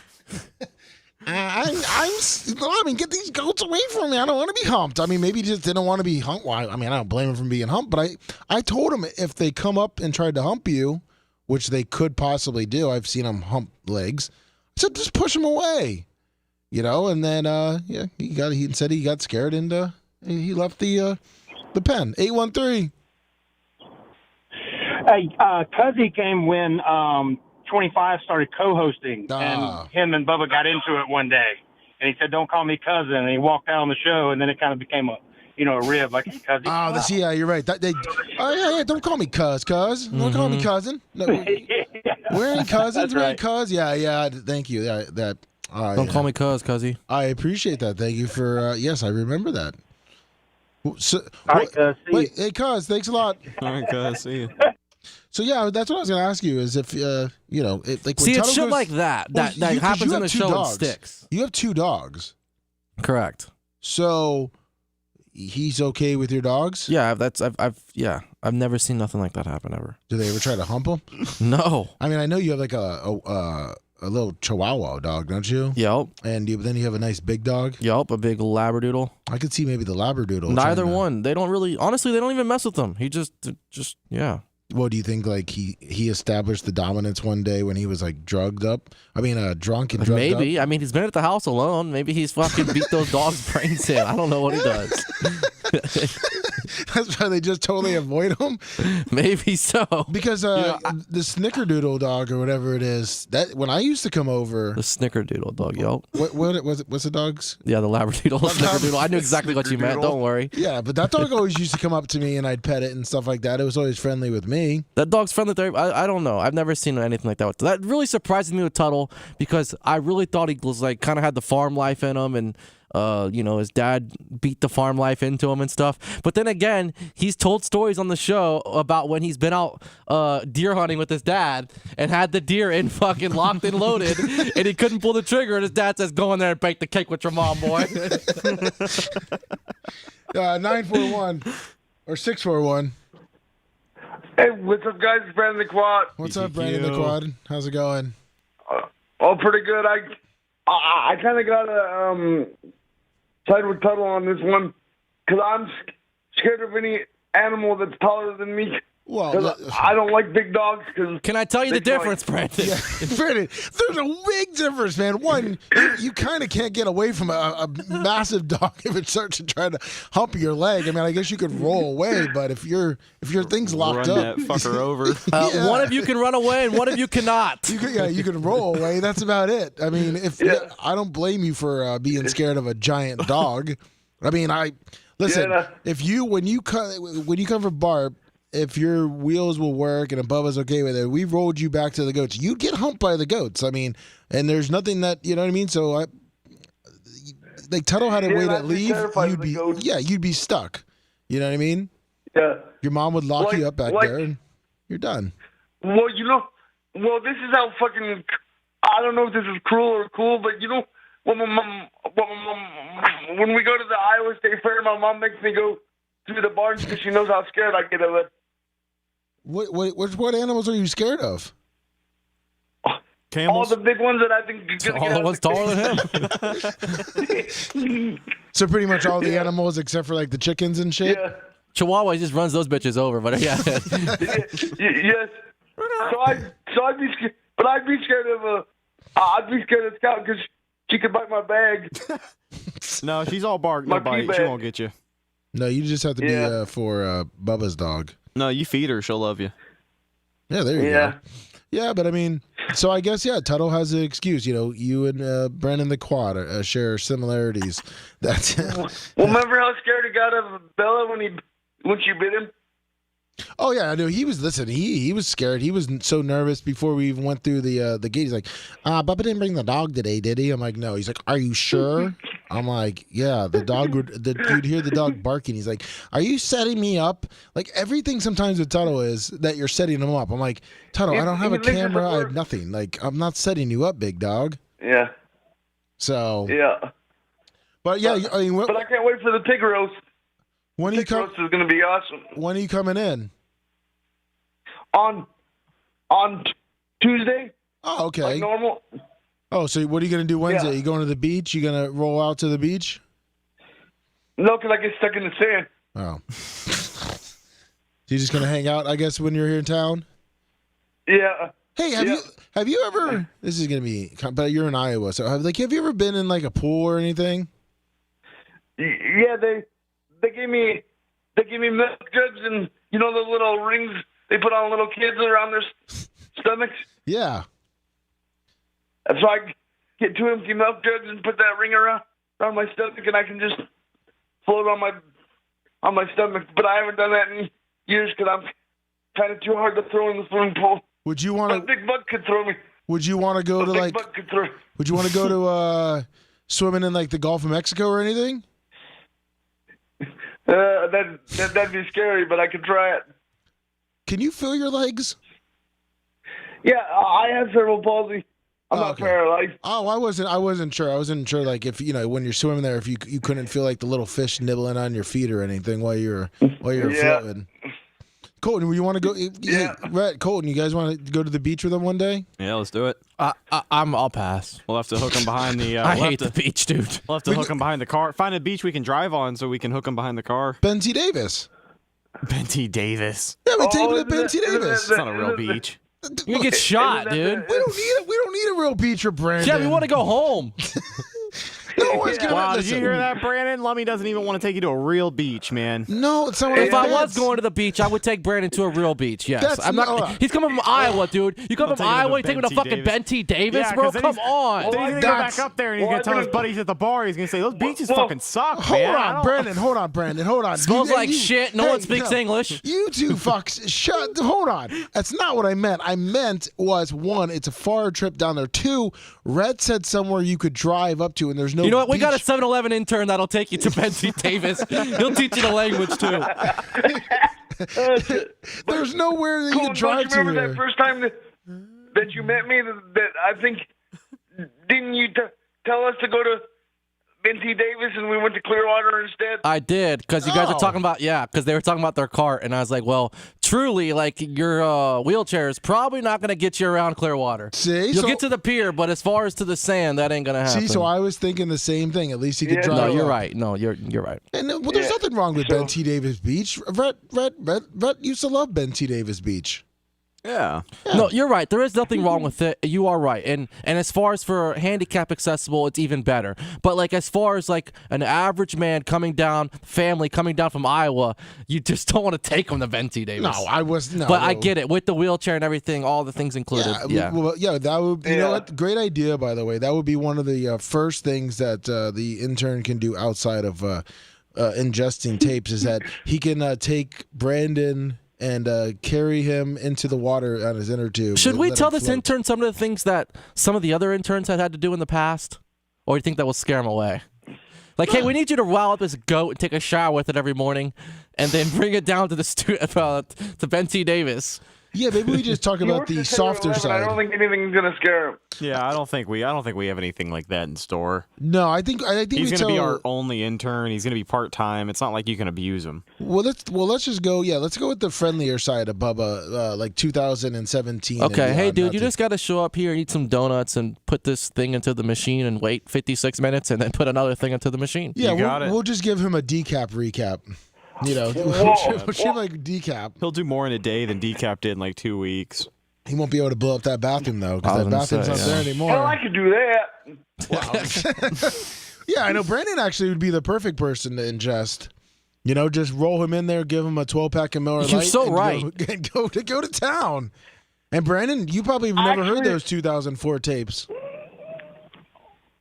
I mean, get these goats away from me. I don't want to be humped. I mean, maybe he just didn't want to be humped. Well, I mean, I don't blame him for being humped, but I told him if they come up and tried to hump you, which they could possibly do. I've seen them hump legs. I said, just push them away, you know. And then, yeah, he said he got scared and he left the pen. 813. Hey, Cuzzy came when 25 started co-hosting, and him and Bubba got into it one day, and he said, "Don't call me cousin," and he walked out on the show, and then it kind of became a rib, like, "Hey, Cuzzy." Yeah, you're right. Yeah, don't call me cuz. Don't call me cousin. No, we're in cousins. We're in cuz. Yeah. Thank you. Don't call me cuzzy. I appreciate that. Thank you for. Yes, I remember that. So, all right, cuz. Hey, cuz. Thanks a lot. All right, cuz. See you. So yeah, that's what I was going to ask you. Is if like when See, it's Tuttle shit goes, like that happens in the show and sticks. You have 2 dogs. Correct. So he's okay with your dogs? Yeah, I've never seen nothing like that happen ever. Do they ever try to hump him? No. I mean, I know you have like a little Chihuahua dog, don't you? Yep. And then you have a nice big dog. Yep, a big Labradoodle. I could see maybe the Labradoodle. Neither one. They don't really. Honestly, they don't even mess with them. He just yeah. Well, do you think like he established the dominance one day when he was like drugged up? I mean, drunk and drugged up? Maybe. I mean, he's been at the house alone. Maybe he's fucking beat those dogs' brains in. I don't know what he does. That's why they just totally avoid him. Maybe so. Because the Snickerdoodle dog or whatever it is, that when I used to come over, the Snickerdoodle dog, yo. What was it? What's the dog's? Yeah, the Labradoodle, Snickerdoodle. I knew exactly what you meant. Don't worry. Yeah, but that dog always used to come up to me and I'd pet it and stuff like that. It was always friendly with me. That dog's friendly with everybody. I don't know. I've never seen anything like that. That really surprised me with Tuttle because I really thought he was like kind of had the farm life in him and. His dad beat the farm life into him and stuff. But then again, he's told stories on the show about when he's been out deer hunting with his dad and had the deer in fucking locked and loaded, and he couldn't pull the trigger. And his dad says, "Go in there and bake the cake with your mom, boy." 941 or 641. Hey, what's up, guys? It's Brandon the Quad. What's up, Brandon the Quad? How's it going? Pretty good. I kind of got to side with Tuttle on this one because I'm scared of any animal that's taller than me. Well, I don't like big dogs. Can I tell you the difference, Brandon? Yeah. Brandon, there's a big difference, man. One, you kind of can't get away from a massive dog if it starts to try to hump your leg. I mean, I guess you could roll away, but if your thing's locked run up, that fucker over. One of you can run away and one of you cannot. You can roll away. That's about it. I mean, I don't blame you for being scared of a giant dog. I mean, listen. If when you come for Barb. If your wheels will work and Bubba's okay with it, we rolled you back to the goats. You'd get humped by the goats. I mean, and there's nothing that, you know what I mean? So, Tuttle had a way to leave. You'd be stuck. You know what I mean? Yeah. Your mom would lock you up back there and you're done. Well, this is how fucking, I don't know if this is cruel or cool, but when we go to the Iowa State Fair, my mom makes me go through the barns because she knows how scared I get of it. What animals are you scared of? Camels? All the big ones that I think are going to all the ones taller than him. So pretty much all the animals except for like the chickens and shit. Yeah. Chihuahua just runs those bitches over, but yeah. Yes. So I'd be scared, but I'd be scared of Scout because she could bite my bag. No, she's all bark, no My bite. pee She bag. won't get you. No, you just have to be for Bubba's dog. No, you feed her, she'll love you. Yeah, there you Yeah. go. Yeah, but I mean, so I guess Tuttle has an excuse. You know, you and Brandon the Quad share similarities. That's Well, remember how scared he got of Bella when she bit him? Oh yeah, I know. He was he was scared. He was so nervous before we even went through the gate. He's like, Bubba didn't bring the dog today, did he? I'm like, no. He's like, are you sure? I'm like, yeah. The dog you'd hear the dog barking. He's like, are you setting me up? Like everything sometimes with Tuttle is that you're setting him up. I'm like, Tuttle, I don't have a camera. I have nothing. Like I'm not setting you up, big dog. Yeah. So Yeah. but yeah, I mean, But I can't wait for the pig roast. when are you Pig roast is going to be awesome. when are you coming in? On Tuesday, Oh, okay. like normal. Oh, so what are you gonna do Wednesday? Yeah. You going to the beach? You gonna roll out to the beach? No, because I get stuck in the sand. Oh. So you're just gonna hang out, I guess, when you're here in town? Yeah. Hey, have you ever? This is gonna be, but you're in Iowa, so have you ever been in like a pool or anything? Yeah, they gave me milk jugs and the little rings they put on little kids around their stomachs. Yeah. And so I get 2 empty milk jugs and put that ring around my stomach, and I can just float on my stomach. But I haven't done that in years because I'm kind of too hard to throw in the swimming pool. Would you But want to? Big Bug could throw me. Would you want to go to Big like? Bug could throw. Would you want to go to swimming in like the Gulf of Mexico or anything? That'd be scary, but I could try it. Can you feel your legs? Yeah, I have cerebral palsy. I'm not okay. paralyzed. Oh, I wasn't sure. I wasn't sure, like if when you're swimming there, if you couldn't feel like the little fish nibbling on your feet or anything while you're Yeah. floating. Colton, you want to go? Hey, Rhett, Colton, you guys want to go to the beach with them one day? Yeah, let's do it. I'll pass. We'll have to hook him behind the. I hate the beach, dude. We'll have to hook him behind the car. Find a beach we can drive on so we can hook him behind the car. Ben T. Davis. Ben T. Davis. Yeah, we take him to isn't Ben it- T. isn't Davis. It's not a real beach. You get shot, dude. We don't need a real beach for Brandon. Yeah, we want to go home. No one's gonna Wow, did listen. you hear that, Brandon? Lummy doesn't even want to take you to a real beach, man. No, it's not what If I meant. was going to the beach, I would take Brandon to a real beach. Yes, That's I'm not. no- He's coming from Iowa, dude. You come I'll from take him to Iowa, you take him to Ben T. fucking Davis. Ben T. Davis, Yeah, bro. 'cause then Come he's- on. Then he's gonna go that's- back up there and he's gonna tell his buddies at the bar. He's gonna say those beaches fucking suck, Hold man. on, Brandon. Hold on, Brandon. Hold on. Smells You- like you- shit. No hey, one speaks no. English. You two fucks. Shut. Hold on. That's not what I meant. I meant was one, it's a far trip down there. Two, Red said somewhere you could drive up to, and there's no. You know what? We got a beach. 7-Eleven intern that'll take you to Ben T. Davis. He'll teach you the language too. There's nowhere that you Colton, can drive don't you remember to. that first time that you met me? That I think didn't you tell us to go to Ben T. Davis and we went to Clearwater instead? I did, because you guys Oh. were talking about, because they were talking about their cart, and I was like, well, truly, like, your wheelchair is probably not going to get you around Clearwater. See, You'll so, get to the pier, but as far as to the sand, that ain't going to happen. see, so I was thinking the same thing. At least you could Yeah. drive. No, you're up. right. No, you're right. And well, there's nothing wrong with Ben T. Davis Beach. Rhett used to love Ben T. Davis Beach. Yeah. No, you're right. There is nothing wrong with it. You are right. And as far as for handicap accessible, it's even better. But like as far as like an average man family coming down from Iowa, you just don't want to take them to Ben T. Davis. No, I was no. But I get it with the wheelchair and everything, all the things included. Yeah. Well, that would. You know what? Great idea, by the way. That would be one of the first things that the intern can do outside of ingesting tapes is that he can take Brandon and carry him into the water on his inner tube. Should and we let tell him this float. intern some of the things that some of the other interns had to do in the past? Or do you think that will scare him away? Like, hey, we need you to rile up this goat and take a shower with it every morning and then bring it down to the to Ben T. Davis. Yeah, maybe we just talk about the softer 11, I don't side. think anything's gonna scare him. Yeah, I don't think we have anything like that in store. No, I think He's we gonna be tell- our only intern. He's gonna be part-time. It's not like you can abuse him. Let's just go. Yeah, let's go with the friendlier side of Bubba, like 2017. and Okay, hey beyond, dude, not you the- just got to show up here, eat some donuts, and put this thing into the machine and wait 56 minutes, and then put another thing into the machine. Yeah, You got it. we'll just give him a decap recap. You know, Whoa. we'll shoot like decap. He'll do more in a day than Decap did in like 2 weeks. He won't be able to blow up that bathroom though, I because was that gonna bathroom's say, not yeah. there anymore. Hell, I could do that. Yeah, I know. Brandon actually would be the perfect person to ingest. You know, just roll him in there, give him a 12-pack of Miller Lite. You're so and right. Go to town. And Brandon, you probably have never heard Actually- those 2004 tapes.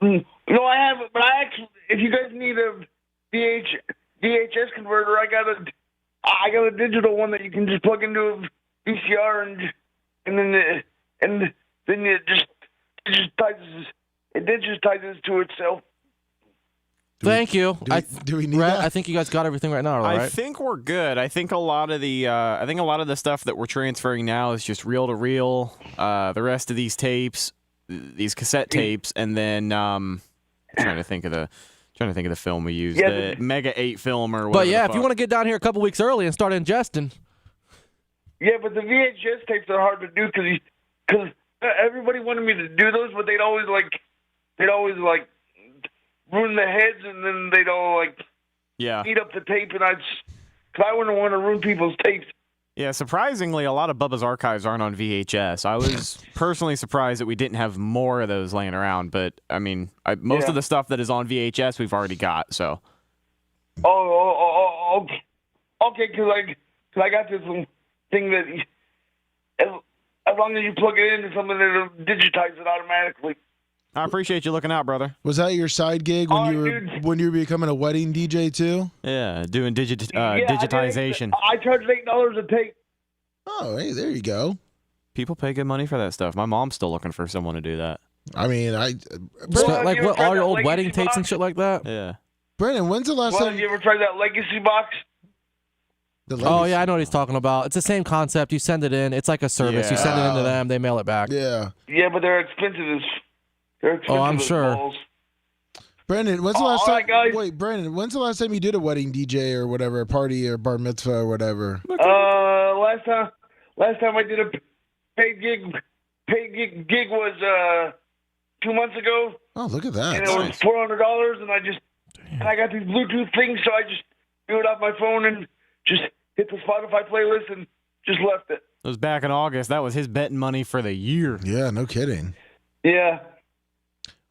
No, I haven't. But I actually, if you guys need a VHS converter, I got a digital one that you can just plug into a VCR and then it just digitizes to itself. Thank you. Do we need Rat, that? I think you guys got everything right now, all I right? think we're good. I think a lot of the stuff that we're transferring now is just reel to reel. The rest of these tapes, these cassette tapes, and then trying to think of the film we used, Yeah, the Mega 8 film or whatever. But yeah, if you want to get down here a couple weeks early and start ingesting, Yeah, but the VHS tapes are hard to do because everybody wanted me to do those, but they'd always ruin the heads, and then they'd all eat up the tape, and I wouldn't want to ruin people's tapes. Yeah, surprisingly, a lot of Bubba's archives aren't on VHS. I was personally surprised that we didn't have more of those laying around, but I mean, most of the stuff that is on VHS we've already got. So. Okay, because I got this thing that as long as you plug it into something, it'll digitize it automatically. I appreciate you looking out, brother. Was that your side gig when you were becoming a wedding DJ too? Yeah, doing Yeah, digitization. I charge $8 a tape. Oh, hey, there you go. People pay good money for that stuff. My mom's still looking for someone to do that. I mean, Well, like you ever what, tried all your that old legacy wedding tapes and box? shit like that? Yeah. Brandon, when's the last Well, time? have you ever tried that legacy box? Oh yeah, I know what he's talking about. It's the same concept. You send it in. It's like a service. You send it into them. They mail it back. Yeah. Yeah, but they're expensive Oh, I'm as sure. balls. Brandon, when's the last all time? right, guys. Wait, Brandon, when's the last time you did a wedding DJ or whatever, a party or bar mitzvah or whatever? Last time I did a paid gig was 2 months ago. Oh, look at that. And it was $400, and I got these Bluetooth things, so I just threw it off my phone and just hit the Spotify playlist and just left it. It was back in August. That was his betting money for the year. Yeah, no kidding. Yeah.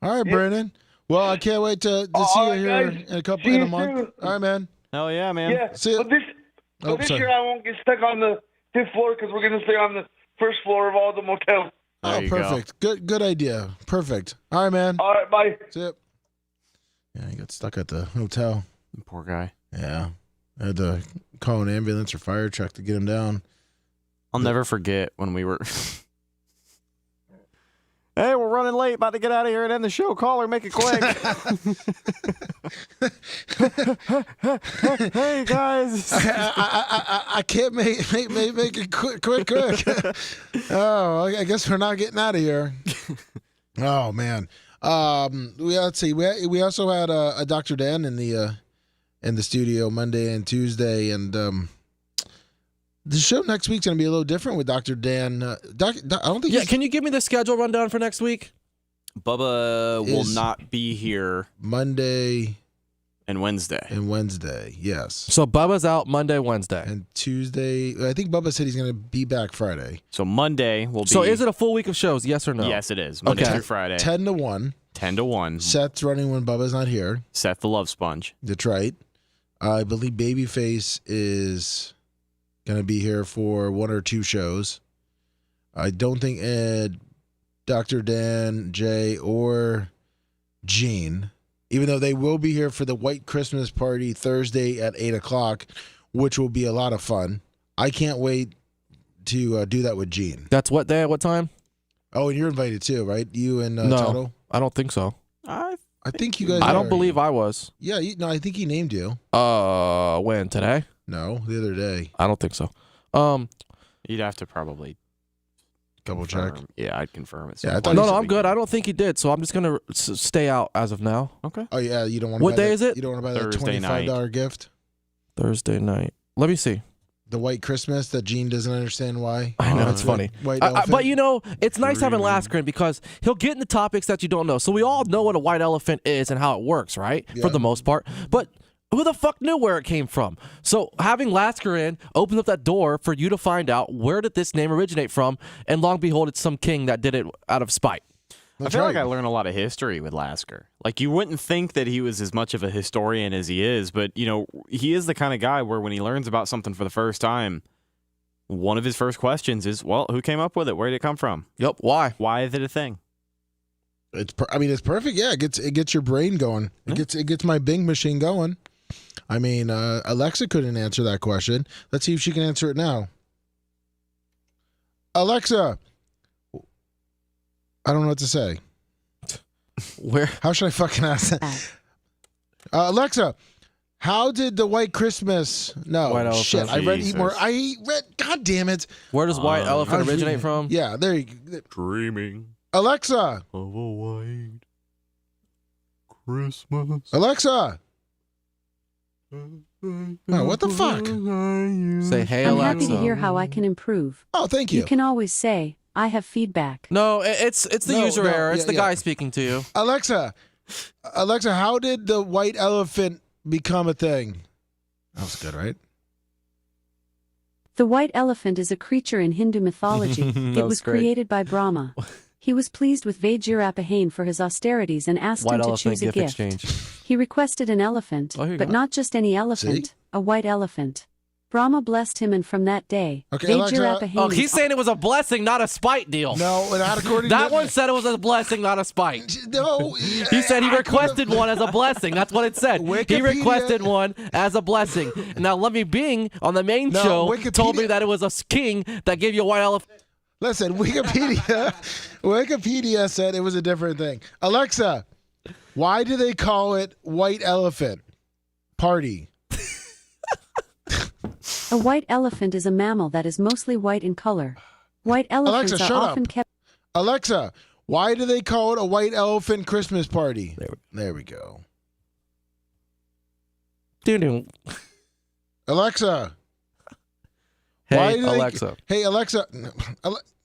All right, Brandon. Well, I can't wait to see you right, here guys. in a month. soon. All right, man. Hell yeah, man. Yeah. See ya. But this sorry. year I won't get stuck on the 5th floor because we're going to stay on the first floor of all the motels. Oh, you go. perfect. Good idea. Perfect. All right, man. All right, bye. See ya. Yeah, he got stuck at the hotel. Poor guy. Yeah. I had to call an ambulance or fire truck to get him down. I'll never forget when we were. Hey, we're running late. About to get out of here and end the show. Caller, make it quick. Hey, guys. I can't make it quick. Oh, I guess we're not getting out of here. Oh man. Let's see. We also had a Dr. Dan in the studio Monday and Tuesday, and the show next week's gonna be a little different with Dr. Dan. I don't think. Yeah, can you give me the schedule rundown for next week? Bubba will Is- not be here Monday and Wednesday. and Wednesday. Yes. So Bubba's out Monday, Wednesday. And Tuesday, I think Bubba said he's gonna be back Friday. So Monday will be. So is it a full week of shows? Yes or no? Yes, it is. Monday Okay. through Friday. 10 to 1. 10 to 1. Seth's running when Bubba's not here. Seth the Love Sponge. That's right. I believe Babyface is going to be here for one or two shows. I don't think Dr. Dan, Jay, or Gene, even though they will be here for the White Christmas party Thursday at 8 o'clock, which will be a lot of fun. I can't wait to do that with Gene. That's what day at what time? Oh, and you're invited too, right? You and No, Toto? I don't think so. I think you guys I don't are. believe I was. Yeah, no, I think he named you. When? Today? No, the other day. I don't think so. You'd have to probably double check. Yeah, I'd confirm it. Yeah, I thought No, I'm good. I don't think he did, so I'm just gonna stay out as of now. Okay. Oh yeah, you don't want. What day is it? You don't want to buy that Thursday $25 gift. Thursday night. Let me see. The white Christmas that Gene doesn't understand why. I know, it's funny. But you know, it's nice having Laskren because he'll get into topics that you don't know. So we all know what a white elephant is and how it works, right? Yeah. For the most part. But who the fuck knew where it came from? So having Laskren open up that door for you to find out where did this name originate from, and long behold, it's some king that did it out of spite. I feel like I learned a lot of history with Lasker. Like, you wouldn't think that he was as much of a historian as he is, but, you know, he is the kind of guy where when he learns about something for the first time, one of his first questions is, well, who came up with it? Where did it come from? Yep. Why? Why is it a thing? I mean, it's perfect. Yeah, it gets your brain going. It gets my Bing machine going. I mean, Alexa couldn't answer that question. Let's see if she can answer it now. Alexa, I don't know what to say. Where? How should I fucking ask that? Alexa, how did the White Christmas? No, White shit. elephant. I read eat more. I read. God damn it. Where does white elephant originate from? Yeah, there you go. Dreaming Alexa, of a white Christmas. Alexa. Oh, what the fuck? Say, hey, I'm Alexa. happy to hear how I can improve. Oh, thank you. You can always say, I have feedback. No, it's the No, user no, error. It's yeah, the yeah. guy speaking to you. Alexa, how did the white elephant become a thing? That was good, right? The white elephant is a creature in Hindu mythology. It was great. created by Brahma. He was pleased with Vajrapahane for his austerities and asked White him to elephant choose a gift gift. exchange. He requested an elephant, Oh, here you but go. not just any elephant, See? a white elephant. Brahma blessed him, and from that day, Okay, Alexa. Vajrapahane Oh, he's saying it was a blessing, not a spite deal. No, not according That to one said it was a blessing, not a spite. No, He said he requested one as a blessing. That's what it said. He Wikipedia- requested one as a blessing. Now, Lummy Bing on the main No, show Wikipedia- told me that it was a king that gave you a white elephant. Listen, Wikipedia said it was a different thing. Alexa, why do they call it white elephant party? A white elephant is a mammal that is mostly white in color. White elephants Alexa, are shut often up. kept. Alexa, why do they call it a white elephant Christmas party? There we go. Doo-doo. Alexa. Hey, do they- Alexa. Hey, Alexa.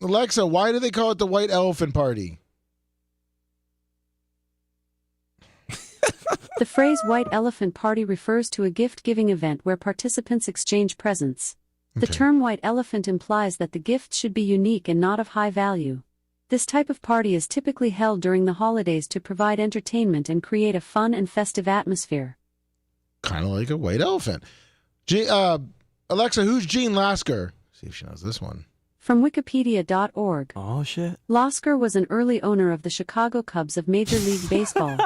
Alexa, why do they call it the white elephant party? The phrase white elephant party refers to a gift-giving event where participants exchange presents. The Okay. term white elephant implies that the gift should be unique and not of high value. This type of party is typically held during the holidays to provide entertainment and create a fun and festive atmosphere. Kind of like a white elephant. Alexa, who's Gene Lasker? See if she knows this one. From Wikipedia.org, Oh, shit. Lasker was an early owner of the Chicago Cubs of Major League Baseball.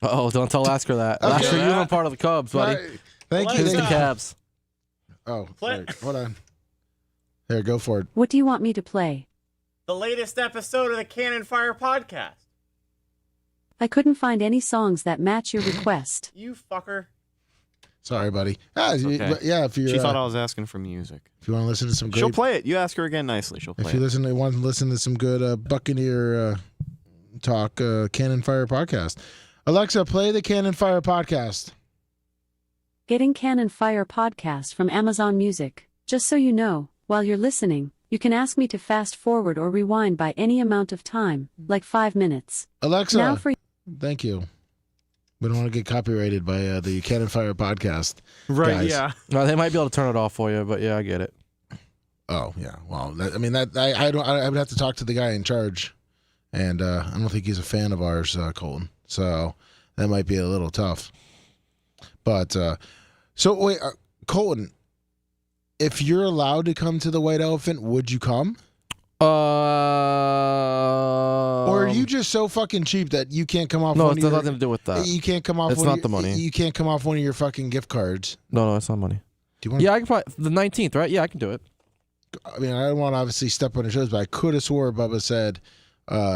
Uh-oh, don't tell Lasker that. Okay. Lasker, you were part of the Cubs, buddy. Right. Thank you. Who's the Thank you. Cavs? Oh, sorry. Hold on. There, go for it. What do you want me to play? The latest episode of the Cannon Fire podcast. I couldn't find any songs that match your request. You fucker. Sorry, buddy. okay. But yeah, if you She thought I was asking for music. if you want to listen to some great, She'll play it. You ask her again nicely. She'll play if you it. want to listen to some good Buccaneer talk, Cannon Fire podcast. Alexa, play the Cannon Fire podcast. Getting Cannon Fire podcast from Amazon Music. Just so you know, while you're listening, you can ask me to fast forward or rewind by any amount of time, like 5 minutes. Alexa, Now for thank you. We don't want to get copyrighted by the Cannon Fire podcast. Right, guys. yeah. No, they might be able to turn it off for you, but yeah, I get it. Oh yeah. Well, I would have to talk to the guy in charge, and I don't think he's a fan of ours, Colton. So that might be a little tough. But so wait, Colton, if you're allowed to come to the White Elephant, would you come? Or are you just so fucking cheap that you can't come off? No, one it's of your, nothing to do with that. You can't come off. It's one of not the money. You can't come off one of your fucking gift cards. No, it's not money. Do you want? Yeah, I can probably the 19th, right? Yeah, I can do it. I mean, I don't want to obviously step on his shows, but I could have swore Bubba said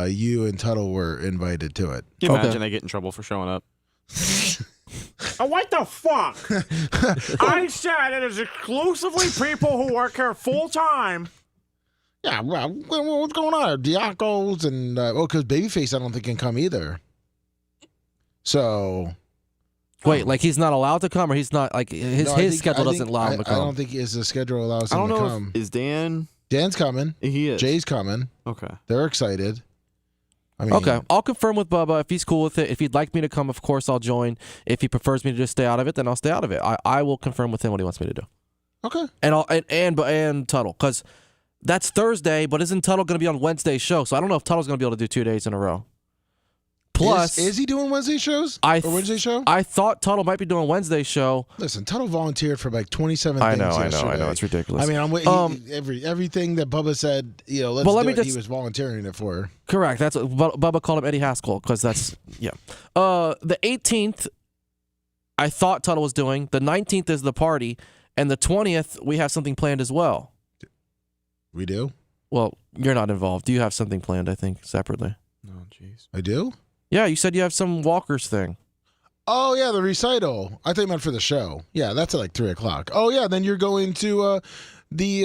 you and Tuttle were invited to it. Can you imagine they get in trouble for showing up? What the fuck? I said it is exclusively people who work here full time. Yeah, well, what's going on? Diacos and because Babyface, I don't think can come either. So, wait, like he's not allowed to come, or he's not like his schedule doesn't allow him to come. I don't think his schedule allows him to come. Is Dan? Dan's coming. He is. Jay's coming. Okay. They're excited. I mean, okay, I'll confirm with Bubba if he's cool with it. If he'd like me to come, of course I'll join. If he prefers me to just stay out of it, then I'll stay out of it. I will confirm with him what he wants me to do. Okay. And Tuttle, because that's Thursday, but isn't Tuttle going to be on Wednesday's show? So I don't know if Tuttle's going to be able to do 2 days in a row. Plus, is he doing Wednesday shows? Or Wednesday show? I thought Tuttle might be doing Wednesday show. Listen, Tuttle volunteered for like 27 things yesterday. I know, it's ridiculous. I mean, everything that Bubba said, let's do it. He was volunteering it for. Correct. That's what Bubba called him Eddie Haskell, because that's yeah. The 18th, I thought Tuttle was doing. The 19th is the party, and the 20th we have something planned as well. We do? Well, you're not involved. Do you have something planned? I think separately. Oh, jeez. I do. Yeah, you said you have some Walkers thing. Oh, yeah, the recital. I thought you meant for the show. Yeah, that's at like 3 o'clock. Oh, yeah, then you're going to the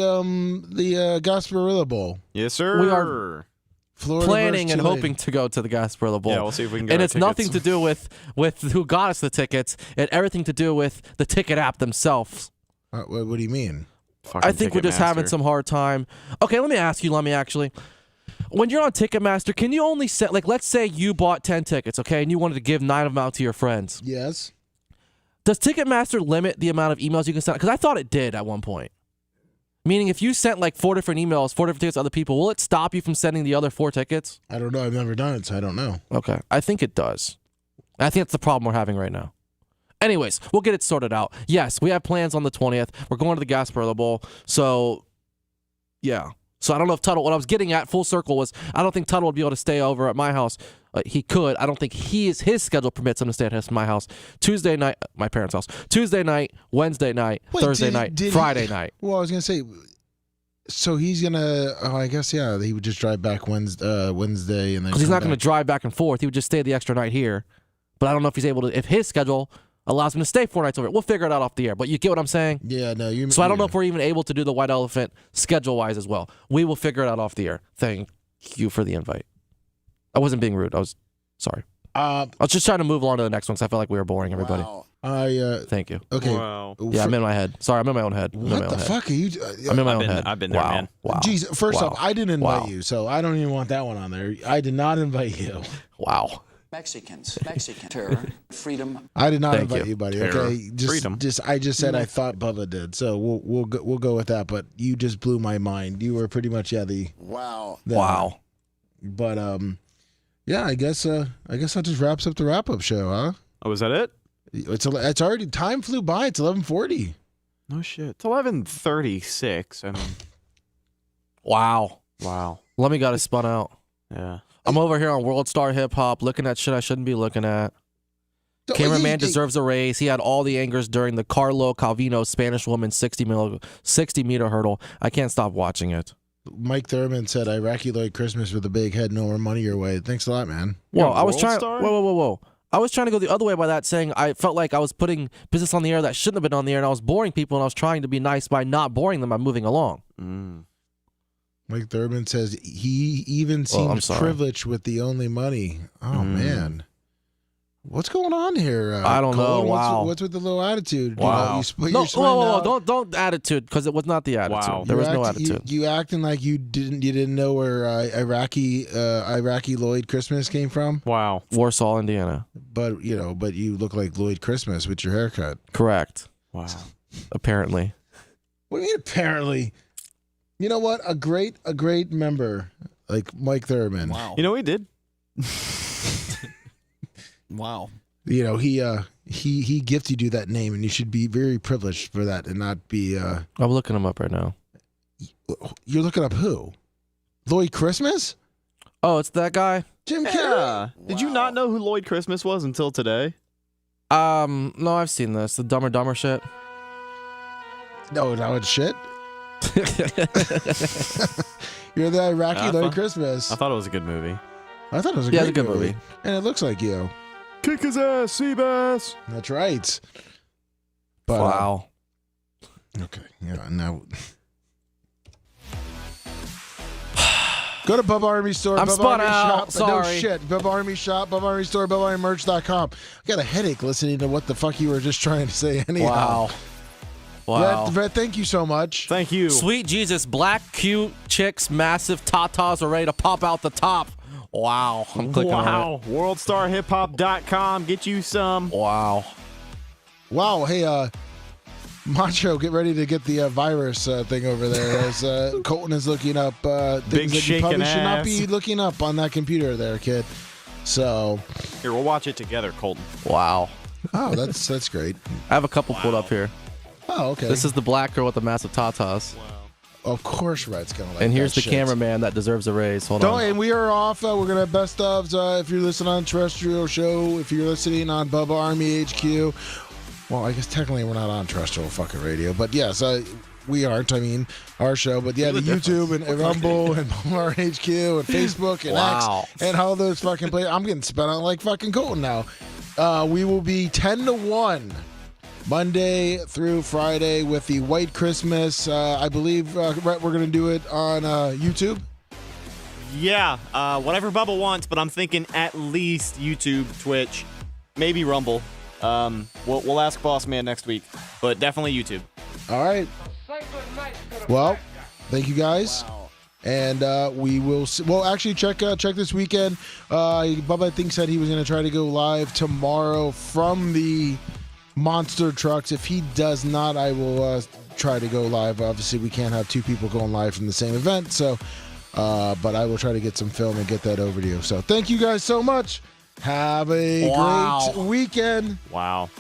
Gasparilla Bowl. Yes, sir. We are Florida planning and hoping to go to the Gasparilla Bowl. Yeah, we'll see if we can get And our it's nothing tickets. to do with who got us the tickets, and everything to do with the ticket app themselves. What do you mean? I think we're just having some hard time. Okay, let me ask you, Lummy, actually. When you're on Ticketmaster, can you only set, like, let's say you bought 10 tickets, okay, and you wanted to give 9 of them out to your friends. Yes. Does Ticketmaster limit the amount of emails you can send? Because I thought it did at one point. Meaning, if you sent like 4 different emails, 4 different tickets to other people, will it stop you from sending the other 4 tickets? I don't know. I've never done it, so I don't know. Okay. I think it does. I think that's the problem we're having right now. Anyways, we'll get it sorted out. Yes, we have plans on the 20th. We're going to the Gasparilla Bowl. So, yeah. So I don't know if Tuttle, what I was getting at full circle was, I don't think Tuttle would be able to stay over at my house. He could. I don't think his schedule permits him to stay at my house. Tuesday night, my parents' house. Tuesday night, Wednesday night, Thursday night, Friday night. Well, I was going to say, so he's going to, I guess, yeah, he would just drive back Wednesday and then. Because he's not going to drive back and forth. He would just stay the extra night here. But I don't know if he's able to, if his schedule allows him to stay 4 nights over. We'll figure it out off the air. But you get what I'm saying? Yeah, no. So I don't know if we're even able to do the White Elephant schedule-wise as well. We will figure it out off the air. Thank you for the invite. I wasn't being rude. I was sorry. I was just trying to move along to the next one because I felt like we were boring everybody. Wow. Thank you. Okay. Wow. Yeah, I'm in my head. Sorry, I'm in my own head. What the fuck are you? I'm in my own head. I've been there, man. Wow. Jeez, first off, I didn't invite you, so I don't even want that one on there. I did not invite you. Wow. Mexican terror, freedom. I did not invite you, buddy. Terror. Okay, Freedom. I just said I thought Bubba did, so we'll go with that. But you just blew my mind. You were pretty much Wow. Wow. But yeah, I guess that just wraps up the wrap up show, huh? Oh, is that it? It's already time flew by. It's 11:40. No shit. It's 11:36. I mean, Wow. wow. Lummy got us spun out. Yeah. I'm over here on World Star Hip Hop looking at shit I shouldn't be looking at. Cameraman deserves a raise. He had all the angers during the Carlo Calvino Spanish woman 60-meter hurdle. I can't stop watching it. Mike Thurman said, Iraqi Lloyd Christmas with a big head, no more money your way. Thanks a lot, man. Well, I was trying. Star? Whoa. I was trying to go the other way by that, saying I felt like I was putting business on the air that shouldn't have been on the air, and I was boring people, and I was trying to be nice by not boring them by moving along. Mike Thurman says he even seems privileged with the only money. Oh, man. What's going on here? I don't know. Colin? Wow. What's with the low attitude? Wow. You split No, your swing whoa, out. don't attitude, because it was not the attitude. Wow. There was no attitude. You acting like you didn't know where Iraqi Lloyd Christmas came from? Wow. Warsaw, Indiana. But you look like Lloyd Christmas with your haircut. Correct. Wow. Apparently. What do you mean apparently? You know what? A great member like Mike Thurman. Wow. You know what he did? Wow. You know, he gifted you that name, and you should be very privileged for that and not be I'm looking him up right now. You're looking up who? Lloyd Christmas? Oh, it's that guy? Jim Carrey? Yeah. Did you not know who Lloyd Christmas was until today? No, I've seen this. The Dumb and Dumber shit. No, it's shit. You're the Iraqi Lloyd Christmas. I thought it was a good movie. I thought it was a Yeah, great it's a good movie. And it looks like you. Kick his ass, Seabass. That's right. But, Wow. Okay. Yeah. Now. Go to Bubba Army Store. I'm Bubba spun Army out. Shop. No Sorry. shit. Bubba Army Shop. Bubba Army Store. Bubba Army Merch.com. I got a headache listening to what the fuck you were just trying to say. Anyhow. Wow. Brett, thank you so much. Thank you. Sweet Jesus, black, cute chicks, massive tatas are ready to pop out the top. Wow. I'm clicking on it. WorldstarHipHop.com. Get you some. Wow. Wow. Hey, Macho, get ready to get the virus thing over there as Colton is looking up things Big that you shaking probably should not ass. be looking up on that computer there, kid. So. Here, we'll watch it together, Colton. Wow. Oh, that's great. I have a couple pulled up here. Oh, okay. This is the black girl with the massive tatas. Of course, Red's gonna like And here's that the shit. cameraman that deserves a raise. Hold Don't, on. and we are off. We're gonna have best ofs. If you're listening on terrestrial show, if you're listening on Bubba Army HQ, well, I guess technically we're not on terrestrial fucking radio, but yes, we aren't. I mean, our show, but yeah, the YouTube and Rumble and Bubba Army HQ and Facebook and Wow. X and all those fucking places. I'm getting spent on like fucking Colton now. We will be 10-1. Monday through Friday with the White Christmas. I believe, Rhett, we're going to do it on YouTube. Yeah, whatever Bubba wants, but I'm thinking at least YouTube, Twitch, maybe Rumble. We'll ask Boss Man next week, but definitely YouTube. All right. Well, thank you guys. And we will actually check this weekend. Bubba, I think, said he was going to try to go live tomorrow from the Monster Trucks. If he does not, I will try to go live. Obviously, we can't have two people going live from the same event, so but I will try to get some film and get that over to you. So thank you guys so much. Have a great weekend. Wow.